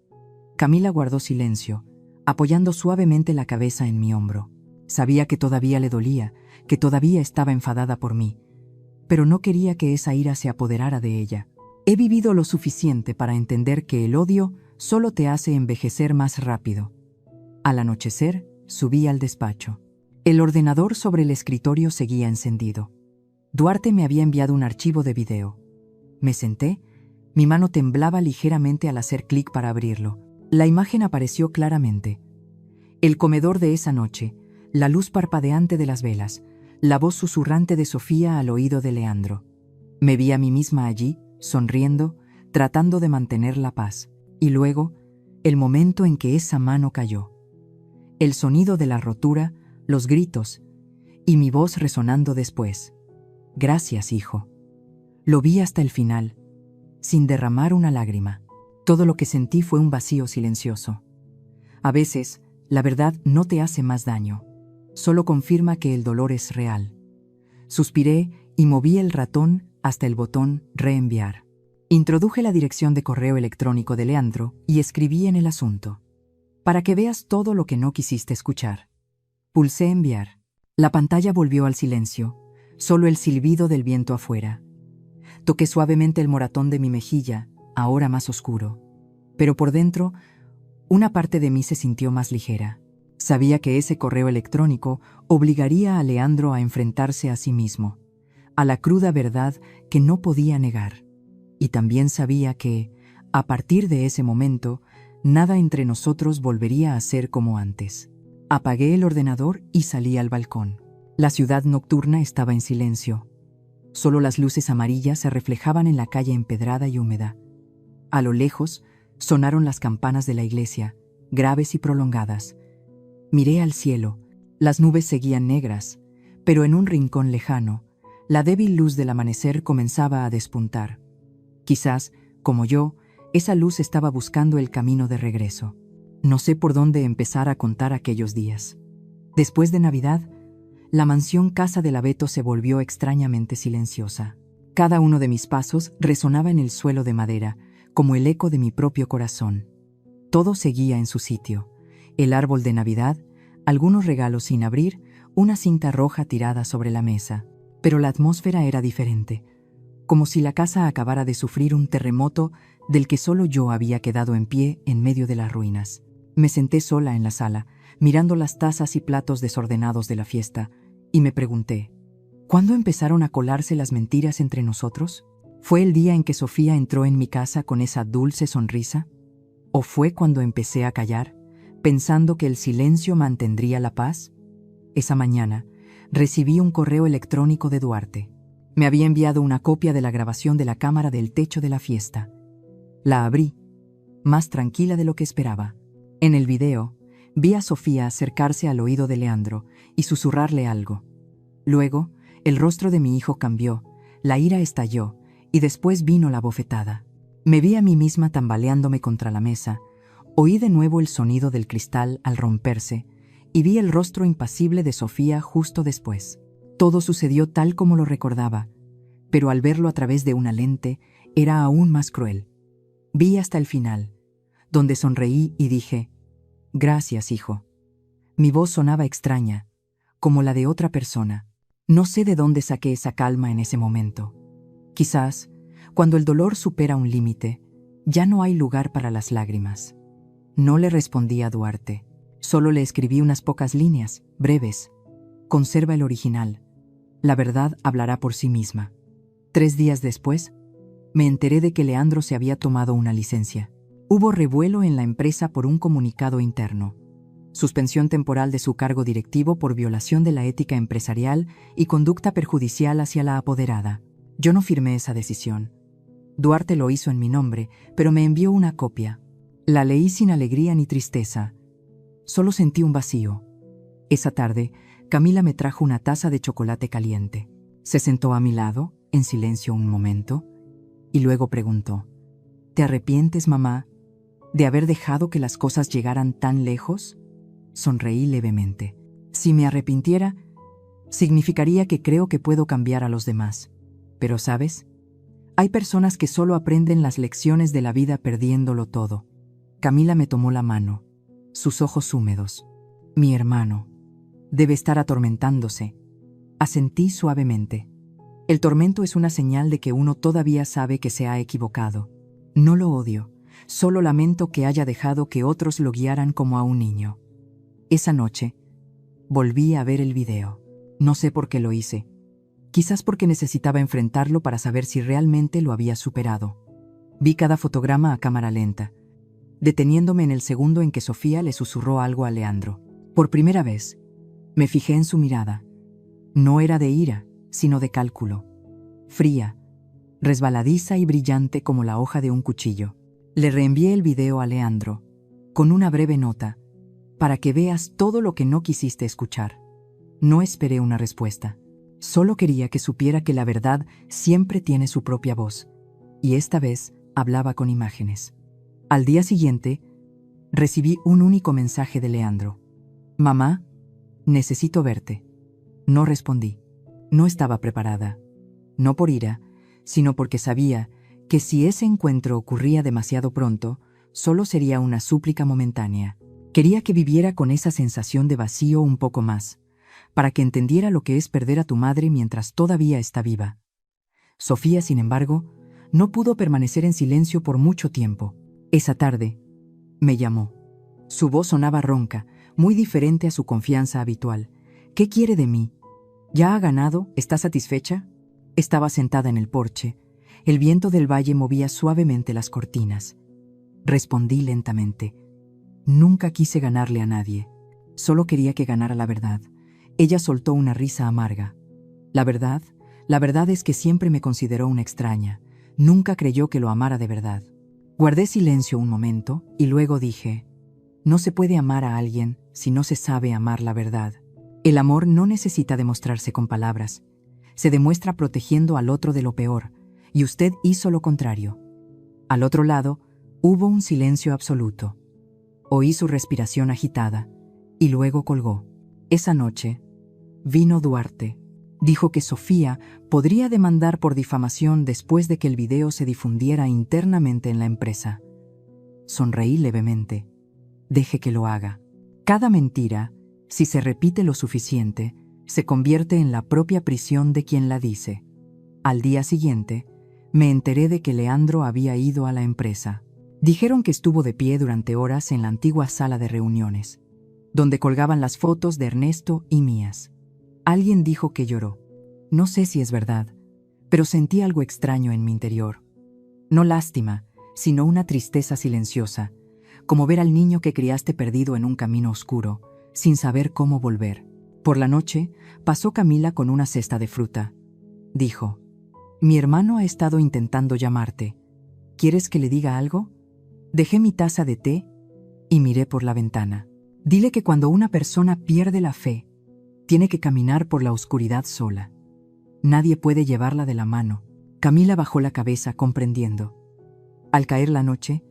S1: Camila guardó silencio, apoyando suavemente la cabeza en mi hombro. Sabía que todavía le dolía, que todavía estaba enfadada por mí, pero no quería que esa ira se apoderara de ella. He vivido lo suficiente para entender que el odio solo te hace envejecer más rápido. Al anochecer, subí al despacho. El ordenador sobre el escritorio seguía encendido. Duarte me había enviado un archivo de video. Me senté, mi mano temblaba ligeramente al hacer clic para abrirlo. La imagen apareció claramente. El comedor de esa noche, la luz parpadeante de las velas, la voz susurrante de Sofía al oído de Leandro. Me vi a mí misma allí, sonriendo, tratando de mantener la paz. Y luego, el momento en que esa mano cayó. El sonido de la rotura, los gritos, y mi voz resonando después. Gracias, hijo. Lo vi hasta el final, sin derramar una lágrima. Todo lo que sentí fue un vacío silencioso. A veces, la verdad no te hace más daño, solo confirma que el dolor es real. Suspiré y moví el ratón hasta el botón reenviar. Introduje la dirección de correo electrónico de Leandro y escribí en el asunto: para que veas todo lo que no quisiste escuchar. Pulsé enviar. La pantalla volvió al silencio, solo el silbido del viento afuera. Toqué suavemente el moratón de mi mejilla, ahora más oscuro. Pero por dentro, una parte de mí se sintió más ligera. Sabía que ese correo electrónico obligaría a Leandro a enfrentarse a sí mismo, a la cruda verdad que no podía negar. Y también sabía que, a partir de ese momento, nada entre nosotros volvería a ser como antes. Apagué el ordenador y salí al balcón. La ciudad nocturna estaba en silencio. Solo las luces amarillas se reflejaban en la calle empedrada y húmeda. A lo lejos, sonaron las campanas de la iglesia, graves y prolongadas. Miré al cielo. Las nubes seguían negras, pero en un rincón lejano, la débil luz del amanecer comenzaba a despuntar. Quizás, como yo, esa luz estaba buscando el camino de regreso. No sé por dónde empezar a contar aquellos días. Después de Navidad, la mansión Casa del Abeto se volvió extrañamente silenciosa. Cada uno de mis pasos resonaba en el suelo de madera, como el eco de mi propio corazón. Todo seguía en su sitio. El árbol de Navidad, algunos regalos sin abrir, una cinta roja tirada sobre la mesa. Pero la atmósfera era diferente, como si la casa acabara de sufrir un terremoto del que solo yo había quedado en pie en medio de las ruinas. Me senté sola en la sala, mirando las tazas y platos desordenados de la fiesta, y me pregunté, ¿cuándo empezaron a colarse las mentiras entre nosotros? ¿Fue el día en que Sofía entró en mi casa con esa dulce sonrisa? ¿O fue cuando empecé a callar, pensando que el silencio mantendría la paz? Esa mañana, recibí un correo electrónico de Duarte. Me había enviado una copia de la grabación de la cámara del techo de la fiesta. La abrí, más tranquila de lo que esperaba. En el video, vi a Sofía acercarse al oído de Leandro y susurrarle algo. Luego, el rostro de mi hijo cambió, la ira estalló y después vino la bofetada. Me vi a mí misma tambaleándome contra la mesa, oí de nuevo el sonido del cristal al romperse y vi el rostro impasible de Sofía justo después. Todo sucedió tal como lo recordaba, pero al verlo a través de una lente era aún más cruel. Vi hasta el final, donde sonreí y dije, «Gracias, hijo». Mi voz sonaba extraña, como la de otra persona. No sé de dónde saqué esa calma en ese momento. Quizás, cuando el dolor supera un límite, ya no hay lugar para las lágrimas. No le respondí a Duarte. Solo le escribí unas pocas líneas, breves. Conserva el original. La verdad hablará por sí misma. 3 días después, me enteré de que Leandro se había tomado una licencia. Hubo revuelo en la empresa por un comunicado interno. Suspensión temporal de su cargo directivo por violación de la ética empresarial y conducta perjudicial hacia la apoderada. Yo no firmé esa decisión. Duarte lo hizo en mi nombre, pero me envió una copia. La leí sin alegría ni tristeza. Solo sentí un vacío. Esa tarde, Camila me trajo una taza de chocolate caliente. Se sentó a mi lado, en silencio un momento, y luego preguntó, ¿te arrepientes, mamá, de haber dejado que las cosas llegaran tan lejos? Sonreí levemente. Si me arrepintiera, significaría que creo que puedo cambiar a los demás. Pero, ¿sabes? Hay personas que solo aprenden las lecciones de la vida perdiéndolo todo. Camila me tomó la mano, sus ojos húmedos. Mi hermano debe estar atormentándose. Asentí suavemente. El tormento es una señal de que uno todavía sabe que se ha equivocado. No lo odio, solo lamento que haya dejado que otros lo guiaran como a un niño. Esa noche, volví a ver el video. No sé por qué lo hice. Quizás porque necesitaba enfrentarlo para saber si realmente lo había superado. Vi cada fotograma a cámara lenta, deteniéndome en el segundo en que Sofía le susurró algo a Leandro. Por primera vez, me fijé en su mirada. No era de ira, sino de cálculo. Fría, resbaladiza y brillante como la hoja de un cuchillo. Le reenvié el video a Leandro, con una breve nota, para que veas todo lo que no quisiste escuchar. No esperé una respuesta. Solo quería que supiera que la verdad siempre tiene su propia voz, y esta vez hablaba con imágenes. Al día siguiente, recibí un único mensaje de Leandro. «Mamá, necesito verte». No respondí. No estaba preparada. No por ira, sino porque sabía que si ese encuentro ocurría demasiado pronto, solo sería una súplica momentánea. Quería que viviera con esa sensación de vacío un poco más, para que entendiera lo que es perder a tu madre mientras todavía está viva. Sofía, sin embargo, no pudo permanecer en silencio por mucho tiempo. Esa tarde, me llamó. Su voz sonaba ronca, muy diferente a su confianza habitual. «¿Qué quiere de mí? ¿Ya ha ganado? ¿Está satisfecha?» Estaba sentada en el porche. El viento del valle movía suavemente las cortinas. Respondí lentamente. Nunca quise ganarle a nadie. Solo quería que ganara la verdad. Ella soltó una risa amarga. La verdad es que siempre me consideró una extraña. Nunca creyó que lo amara de verdad. Guardé silencio un momento y luego dije, no se puede amar a alguien si no se sabe amar la verdad. El amor no necesita demostrarse con palabras. Se demuestra protegiendo al otro de lo peor, y usted hizo lo contrario. Al otro lado, hubo un silencio absoluto. Oí su respiración agitada, y luego colgó. Esa noche, vino Duarte. Dijo que Sofía podría demandar por difamación después de que el video se difundiera internamente en la empresa. Sonreí levemente. Deje que lo haga. Cada mentira, si se repite lo suficiente, se convierte en la propia prisión de quien la dice. Al día siguiente, me enteré de que Leandro había ido a la empresa. Dijeron que estuvo de pie durante horas en la antigua sala de reuniones, donde colgaban las fotos de Ernesto y mías. Alguien dijo que lloró. No sé si es verdad, pero sentí algo extraño en mi interior. No lástima, sino una tristeza silenciosa, como ver al niño que criaste perdido en un camino oscuro, sin saber cómo volver. Por la noche, pasó Camila con una cesta de fruta. Dijo: «Mi hermano ha estado intentando llamarte. ¿Quieres que le diga algo?». Dejé mi taza de té y miré por la ventana. Dile que cuando una persona pierde la fe, tiene que caminar por la oscuridad sola. Nadie puede llevarla de la mano. Camila bajó la cabeza, comprendiendo. Al caer la noche,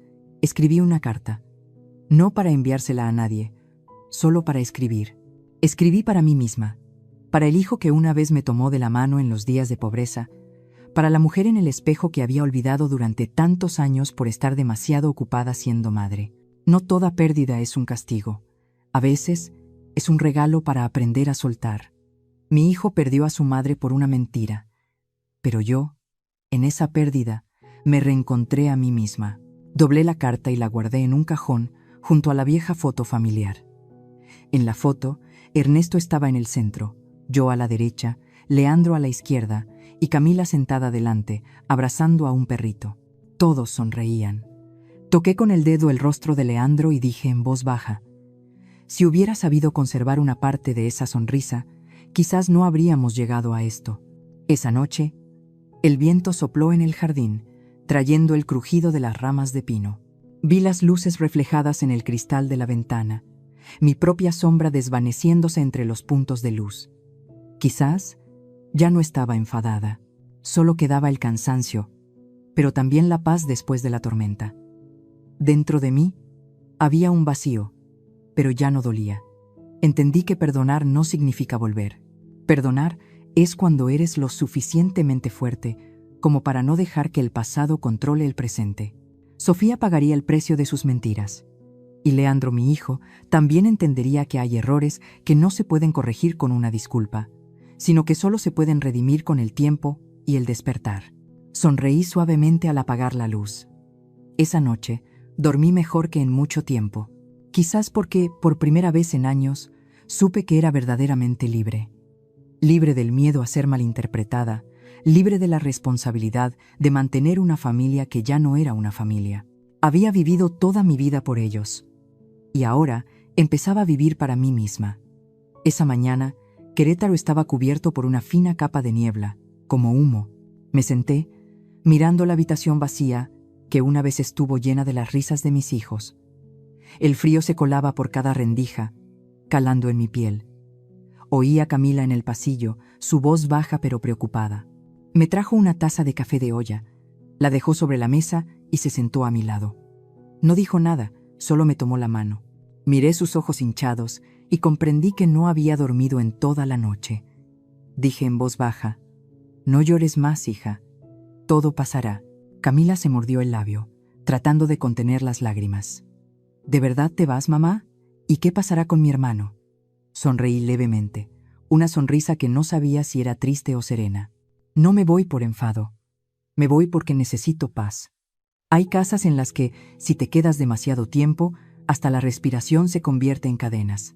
S1: escribí una carta. No para enviársela a nadie, solo para escribir. Escribí para mí misma, para el hijo que una vez me tomó de la mano en los días de pobreza, para la mujer en el espejo que había olvidado durante tantos años por estar demasiado ocupada siendo madre. No toda pérdida es un castigo. A veces, es un regalo para aprender a soltar. Mi hijo perdió a su madre por una mentira, pero yo, en esa pérdida, me reencontré a mí misma. Doblé la carta y la guardé en un cajón junto a la vieja foto familiar. En la foto, Ernesto estaba en el centro, yo a la derecha, Leandro a la izquierda y Camila sentada delante, abrazando a un perrito. Todos sonreían. Toqué con el dedo el rostro de Leandro y dije en voz baja: si hubiera sabido conservar una parte de esa sonrisa, quizás no habríamos llegado a esto. Esa noche, el viento sopló en el jardín, trayendo el crujido de las ramas de pino. Vi las luces reflejadas en el cristal de la ventana, mi propia sombra desvaneciéndose entre los puntos de luz. Quizás ya no estaba enfadada, solo quedaba el cansancio, pero también la paz después de la tormenta. Dentro de mí había un vacío, pero ya no dolía. Entendí que perdonar no significa volver. Perdonar es cuando eres lo suficientemente fuerte como para no dejar que el pasado controle el presente. Sofía pagaría el precio de sus mentiras. Y Leandro, mi hijo, también entendería que hay errores que no se pueden corregir con una disculpa, sino que solo se pueden redimir con el tiempo y el despertar. Sonreí suavemente al apagar la luz. Esa noche dormí mejor que en mucho tiempo. Quizás porque, por primera vez en años, supe que era verdaderamente libre. Libre del miedo a ser malinterpretada, libre de la responsabilidad de mantener una familia que ya no era una familia. Había vivido toda mi vida por ellos, y ahora empezaba a vivir para mí misma. Esa mañana, Querétaro estaba cubierto por una fina capa de niebla, como humo. Me senté, mirando la habitación vacía, que una vez estuvo llena de las risas de mis hijos. El frío se colaba por cada rendija, calando en mi piel. Oí a Camila en el pasillo, su voz baja pero preocupada. Me trajo una taza de café de olla, la dejó sobre la mesa y se sentó a mi lado. No dijo nada, solo me tomó la mano. Miré sus ojos hinchados y comprendí que no había dormido en toda la noche. Dije en voz baja: «No llores más, hija. Todo pasará». Camila se mordió el labio, tratando de contener las lágrimas. «¿De verdad te vas, mamá? ¿Y qué pasará con mi hermano?». Sonreí levemente, una sonrisa que no sabía si era triste o serena. «No me voy por enfado. Me voy porque necesito paz. Hay casas en las que, si te quedas demasiado tiempo, hasta la respiración se convierte en cadenas».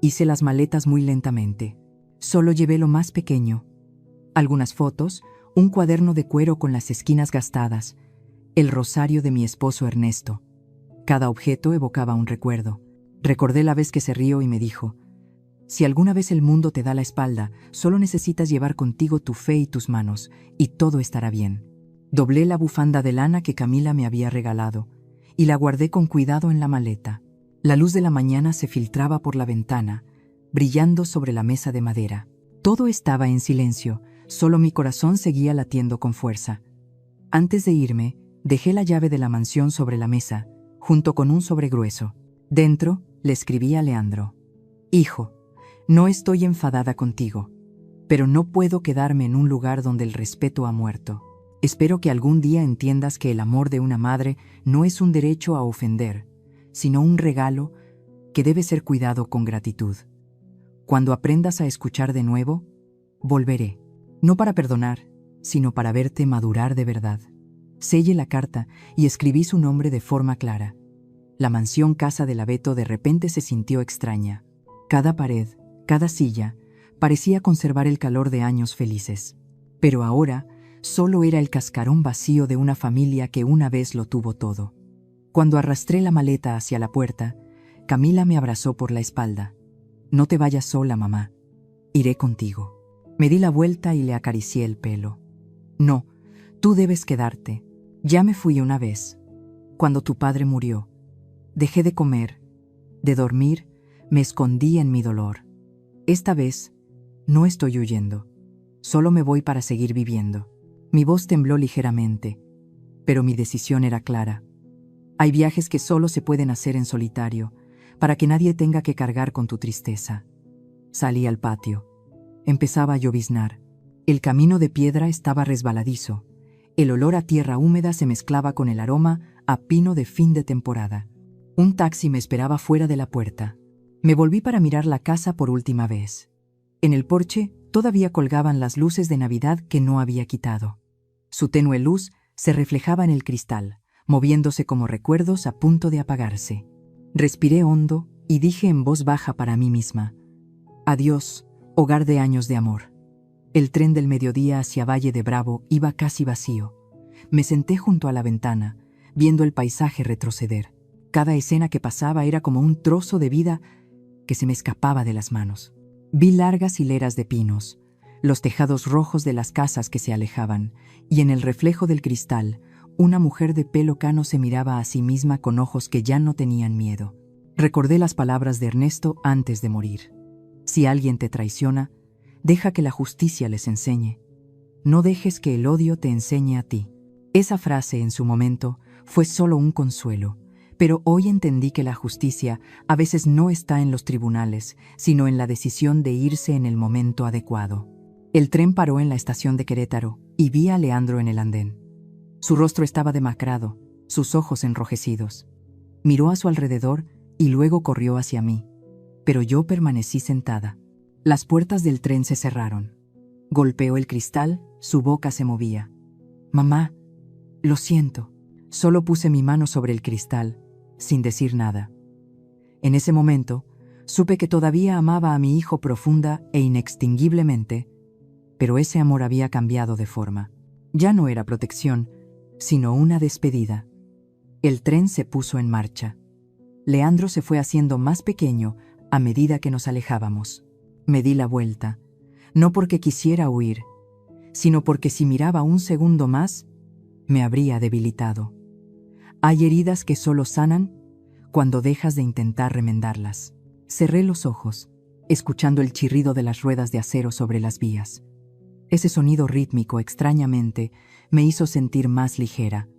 S1: Hice las maletas muy lentamente. Solo llevé lo más pequeño: algunas fotos, un cuaderno de cuero con las esquinas gastadas, el rosario de mi esposo Ernesto. Cada objeto evocaba un recuerdo. Recordé la vez que se rió y me dijo: «Si alguna vez el mundo te da la espalda, solo necesitas llevar contigo tu fe y tus manos, y todo estará bien». Doblé la bufanda de lana que Camila me había regalado, y la guardé con cuidado en la maleta. La luz de la mañana se filtraba por la ventana, brillando sobre la mesa de madera. Todo estaba en silencio, solo mi corazón seguía latiendo con fuerza. Antes de irme, dejé la llave de la mansión sobre la mesa, junto con un sobre grueso. Dentro, le escribí a Leandro: «Hijo, no estoy enfadada contigo, pero no puedo quedarme en un lugar donde el respeto ha muerto. Espero que algún día entiendas que el amor de una madre no es un derecho a ofender, sino un regalo que debe ser cuidado con gratitud. Cuando aprendas a escuchar de nuevo, volveré. No para perdonar, sino para verte madurar de verdad. Sellé la carta y escribí su nombre de forma clara. La mansión casa del abeto de repente se sintió extraña. Cada pared, cada silla, parecía conservar el calor de años felices. Pero ahora solo era el cascarón vacío de una familia que una vez lo tuvo todo. Cuando arrastré la maleta hacia la puerta, Camila me abrazó por la espalda. «No te vayas sola, mamá. Iré contigo». Me di la vuelta y le acaricié el pelo. «No, tú debes quedarte. Ya me fui una vez, cuando tu padre murió. Dejé de comer, de dormir, me escondí en mi dolor. Esta vez, no estoy huyendo. Solo me voy para seguir viviendo». Mi voz tembló ligeramente, pero mi decisión era clara. Hay viajes que solo se pueden hacer en solitario, para que nadie tenga que cargar con tu tristeza. Salí al patio. Empezaba a lloviznar. El camino de piedra estaba resbaladizo. El olor a tierra húmeda se mezclaba con el aroma a pino de fin de temporada. Un taxi me esperaba fuera de la puerta. Me volví para mirar la casa por última vez. En el porche todavía colgaban las luces de Navidad que no había quitado. Su tenue luz se reflejaba en el cristal, moviéndose como recuerdos a punto de apagarse. Respiré hondo y dije en voz baja para mí misma: «Adiós, hogar de años de amor». El tren del mediodía hacia Valle de Bravo iba casi vacío. Me senté junto a la ventana, viendo el paisaje retroceder. Cada escena que pasaba era como un trozo de vida que se me escapaba de las manos. Vi largas hileras de pinos, los tejados rojos de las casas que se alejaban, y en el reflejo del cristal, una mujer de pelo cano se miraba a sí misma con ojos que ya no tenían miedo. Recordé las palabras de Ernesto antes de morir: «Si alguien te traiciona, deja que la justicia les enseñe. No dejes que el odio te enseñe a ti». Esa frase en su momento fue solo un consuelo, pero hoy entendí que la justicia a veces no está en los tribunales, sino en la decisión de irse en el momento adecuado. El tren paró en la estación de Querétaro y vi a Leandro en el andén. Su rostro estaba demacrado, sus ojos enrojecidos. Miró a su alrededor y luego corrió hacia mí, pero yo permanecí sentada. Las puertas del tren se cerraron. Golpeó el cristal, su boca se movía. «Mamá, lo siento». Solo puse mi mano sobre el cristal, sin decir nada. En ese momento, supe que todavía amaba a mi hijo profunda e inextinguiblemente, pero ese amor había cambiado de forma. Ya no era protección, sino una despedida. El tren se puso en marcha. Leandro se fue haciendo más pequeño a medida que nos alejábamos. Me di la vuelta, no porque quisiera huir, sino porque si miraba un segundo más, me habría debilitado. Hay heridas que solo sanan cuando dejas de intentar remendarlas. Cerré los ojos, escuchando el chirrido de las ruedas de acero sobre las vías. Ese sonido rítmico, extrañamente, me hizo sentir más ligera.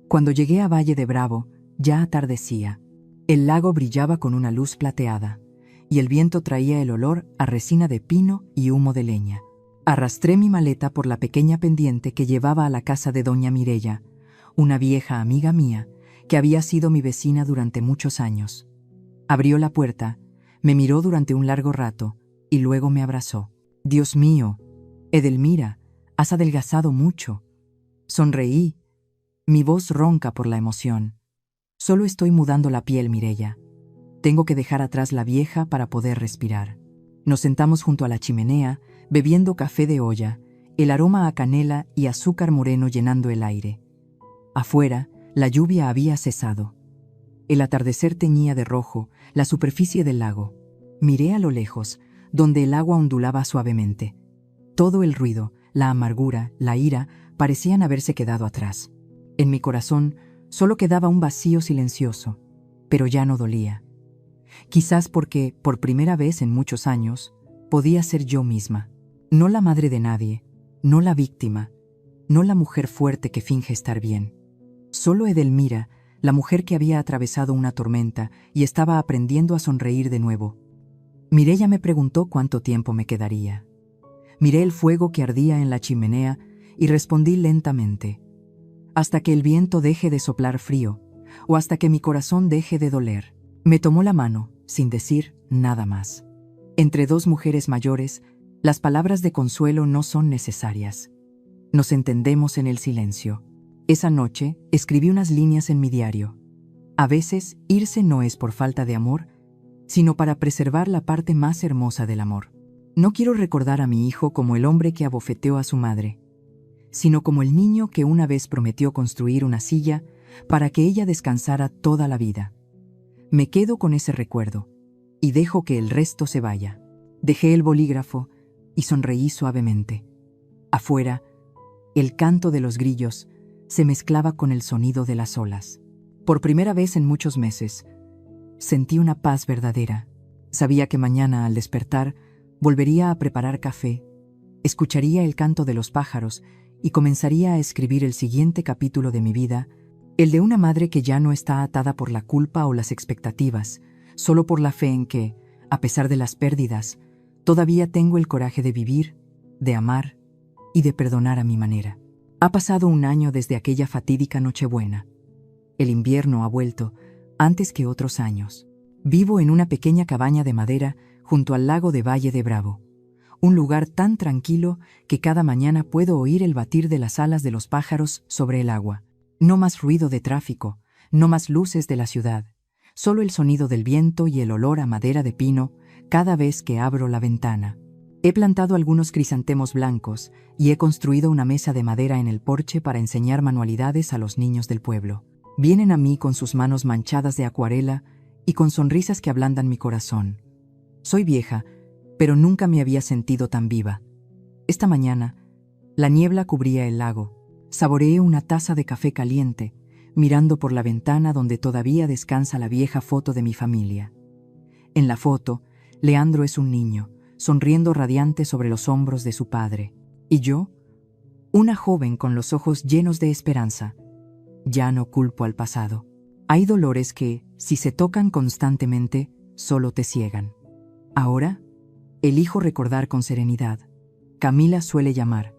S1: Cuando llegué a Valle de Bravo, ya atardecía. El lago brillaba con una luz plateada, y el viento traía el olor a resina de pino y humo de leña. Arrastré mi maleta por la pequeña pendiente que llevaba a la casa de doña Mireya, una vieja amiga mía que había sido mi vecina durante muchos años. Abrió la puerta, me miró durante un largo rato y luego me abrazó. «Dios mío, Edelmira, has adelgazado mucho». Sonreí, mi voz ronca por la emoción. «Solo estoy mudando la piel, Mireya. Tengo que dejar atrás la vieja para poder respirar». Nos sentamos junto a la chimenea, bebiendo café de olla, el aroma a canela y azúcar moreno llenando el aire. Afuera, la lluvia había cesado. El atardecer teñía de rojo la superficie del lago. Miré a lo lejos, donde el agua ondulaba suavemente. Todo el ruido, la amargura, la ira, parecían haberse quedado atrás. En mi corazón solo quedaba un vacío silencioso, pero ya no dolía. Quizás porque, por primera vez en muchos años, podía ser yo misma. No la madre de nadie, no la víctima, no la mujer fuerte que finge estar bien. Solo Edelmira, la mujer que había atravesado una tormenta y estaba aprendiendo a sonreír de nuevo. Mireya me preguntó cuánto tiempo me quedaría. Miré el fuego que ardía en la chimenea y respondí lentamente: «Hasta que el viento deje de soplar frío, o hasta que mi corazón deje de doler». Me tomó la mano, sin decir nada más. Entre dos mujeres mayores, las palabras de consuelo no son necesarias. Nos entendemos en el silencio. Esa noche escribí unas líneas en mi diario. A veces, irse no es por falta de amor, sino para preservar la parte más hermosa del amor. No quiero recordar a mi hijo como el hombre que abofeteó a su madre, sino como el niño que una vez prometió construir una silla para que ella descansara toda la vida. Me quedo con ese recuerdo y dejo que el resto se vaya. Dejé el bolígrafo y sonreí suavemente. Afuera, el canto de los grillos se mezclaba con el sonido de las olas. Por primera vez en muchos meses, sentí una paz verdadera. Sabía que mañana, al despertar, volvería a preparar café, escucharía el canto de los pájaros y comenzaría a escribir el siguiente capítulo de mi vida, el de una madre que ya no está atada por la culpa o las expectativas, solo por la fe en que, a pesar de las pérdidas, todavía tengo el coraje de vivir, de amar y de perdonar a mi manera. Ha pasado un año desde aquella fatídica Nochebuena. El invierno ha vuelto antes que otros años. Vivo en una pequeña cabaña de madera junto al lago de Valle de Bravo, un lugar tan tranquilo que cada mañana puedo oír el batir de las alas de los pájaros sobre el agua. No más ruido de tráfico, no más luces de la ciudad, solo el sonido del viento y el olor a madera de pino cada vez que abro la ventana. He plantado algunos crisantemos blancos y he construido una mesa de madera en el porche para enseñar manualidades a los niños del pueblo. Vienen a mí con sus manos manchadas de acuarela y con sonrisas que ablandan mi corazón. Soy vieja, pero nunca me había sentido tan viva. Esta mañana, la niebla cubría el lago. Saboreé una taza de café caliente, mirando por la ventana donde todavía descansa la vieja foto de mi familia. En la foto, Leandro es un niño, sonriendo radiante sobre los hombros de su padre. Y yo, una joven con los ojos llenos de esperanza. Ya no culpo al pasado. Hay dolores que, si se tocan constantemente, solo te ciegan. Ahora, elijo recordar con serenidad. Camila suele llamar,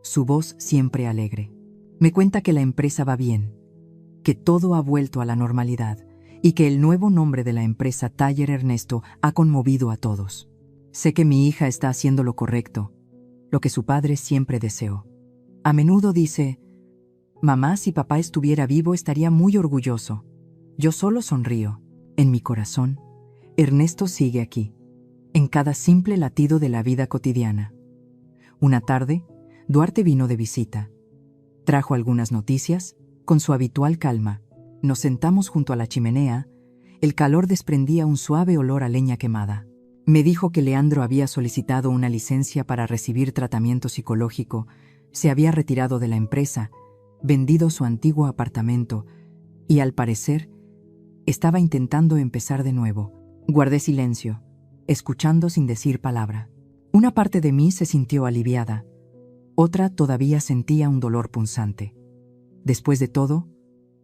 S1: su voz siempre alegre. Me cuenta que la empresa va bien, que todo ha vuelto a la normalidad y que el nuevo nombre de la empresa Taller Ernesto ha conmovido a todos. Sé que mi hija está haciendo lo correcto, lo que su padre siempre deseó. A menudo dice, mamá, si papá estuviera vivo estaría muy orgulloso. Yo solo sonrío. En mi corazón, Ernesto sigue aquí, en cada simple latido de la vida cotidiana. Una tarde, Duarte vino de visita. Trajo algunas noticias, con su habitual calma. Nos sentamos junto a la chimenea, el calor desprendía un suave olor a leña quemada. Me dijo que Leandro había solicitado una licencia para recibir tratamiento psicológico, se había retirado de la empresa, vendido su antiguo apartamento y, al parecer, estaba intentando empezar de nuevo. Guardé silencio, escuchando sin decir palabra. Una parte de mí se sintió aliviada, otra todavía sentía un dolor punzante. Después de todo,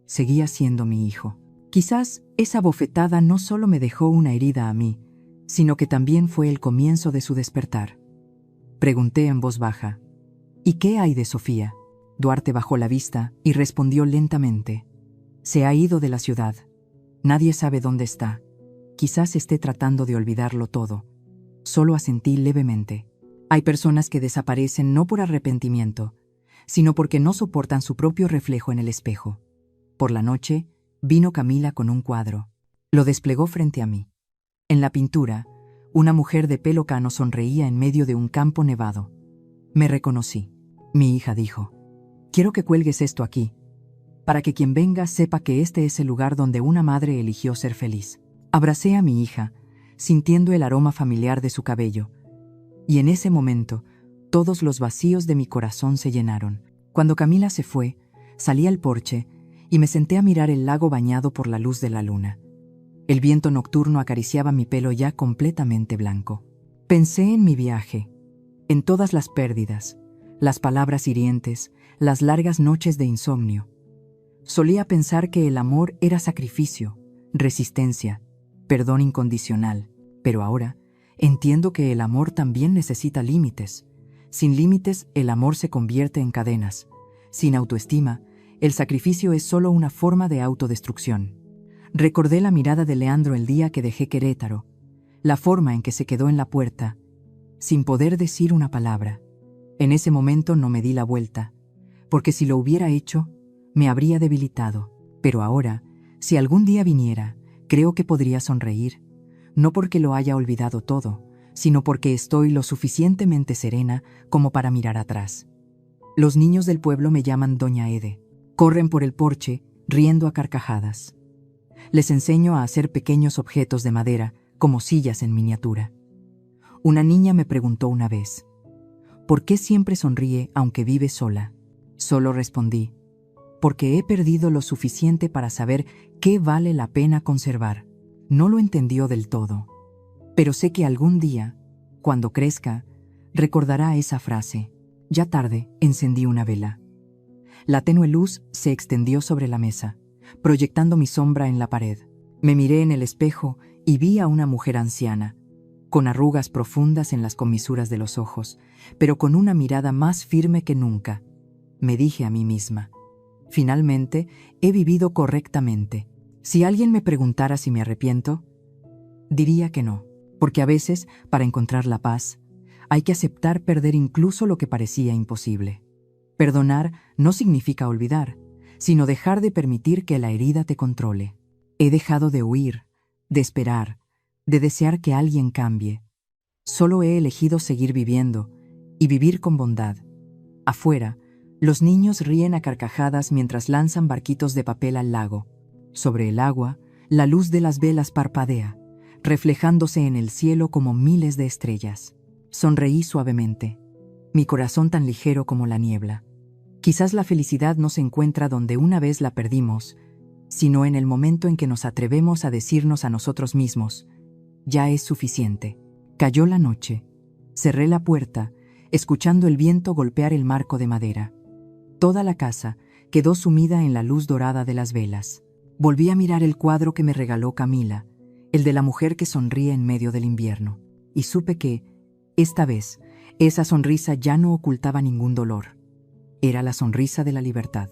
S1: seguía siendo mi hijo. Quizás esa bofetada no solo me dejó una herida a mí, sino que también fue el comienzo de su despertar. Pregunté en voz baja, ¿y qué hay de Sofía? Duarte bajó la vista y respondió lentamente, se ha ido de la ciudad. Nadie sabe dónde está. Quizás esté tratando de olvidarlo todo. Solo asentí levemente. Hay personas que desaparecen no por arrepentimiento, sino porque no soportan su propio reflejo en el espejo. Por la noche, vino Camila con un cuadro. Lo desplegó frente a mí. En la pintura, una mujer de pelo cano sonreía en medio de un campo nevado. Me reconocí. Mi hija dijo, quiero que cuelgues esto aquí, para que quien venga sepa que este es el lugar donde una madre eligió ser feliz. Abracé a mi hija, sintiendo el aroma familiar de su cabello, y en ese momento, todos los vacíos de mi corazón se llenaron. Cuando Camila se fue, salí al porche y me senté a mirar el lago bañado por la luz de la luna. El viento nocturno acariciaba mi pelo ya completamente blanco. Pensé en mi viaje, en todas las pérdidas, las palabras hirientes, las largas noches de insomnio. Solía pensar que el amor era sacrificio, resistencia, perdón incondicional, pero ahora entiendo que el amor también necesita límites. Sin límites, el amor se convierte en cadenas. Sin autoestima, el sacrificio es solo una forma de autodestrucción. Recordé la mirada de Leandro el día que dejé Querétaro. la forma en que se quedó en la puerta, sin poder decir una palabra. En ese momento no me di la vuelta, porque si lo hubiera hecho, me habría debilitado. Pero ahora, si algún día viniera, creo que podría sonreír, no porque lo haya olvidado todo, sino porque estoy lo suficientemente serena como para mirar atrás. Los niños del pueblo me llaman Doña Ede. Corren por el porche, riendo a carcajadas. Les enseño a hacer pequeños objetos de madera, como sillas en miniatura. Una niña me preguntó una vez, ¿por qué siempre sonríe aunque vive sola? Solo respondí, porque he perdido lo suficiente para saber qué vale la pena conservar. No lo entendió del todo, pero sé que algún día, cuando crezca, recordará esa frase. Ya tarde, encendí una vela. La tenue luz se extendió sobre la mesa, proyectando mi sombra en la pared. Me miré en el espejo y vi a una mujer anciana, con arrugas profundas en las comisuras de los ojos, pero con una mirada más firme que nunca. Me dije a mí misma, finalmente he vivido correctamente. Si alguien me preguntara si me arrepiento, diría que no, porque a veces, para encontrar la paz, hay que aceptar perder incluso lo que parecía imposible. Perdonar no significa olvidar, sino dejar de permitir que la herida te controle. He dejado de huir, de esperar, de desear que alguien cambie. Solo he elegido seguir viviendo y vivir con bondad. Afuera, los niños ríen a carcajadas mientras lanzan barquitos de papel al lago. Sobre el agua, la luz de las velas parpadea, reflejándose en el cielo como miles de estrellas. Sonreí suavemente, mi corazón tan ligero como la niebla. Quizás la felicidad no se encuentra donde una vez la perdimos, sino en el momento en que nos atrevemos a decirnos a nosotros mismos, ya es suficiente. Cayó la noche. Cerré la puerta, escuchando el viento golpear el marco de madera. Toda la casa quedó sumida en la luz dorada de las velas. Volví a mirar el cuadro que me regaló Camila, el de la mujer que sonríe en medio del invierno, y supe que, esta vez, esa sonrisa ya no ocultaba ningún dolor. Era la sonrisa de la libertad.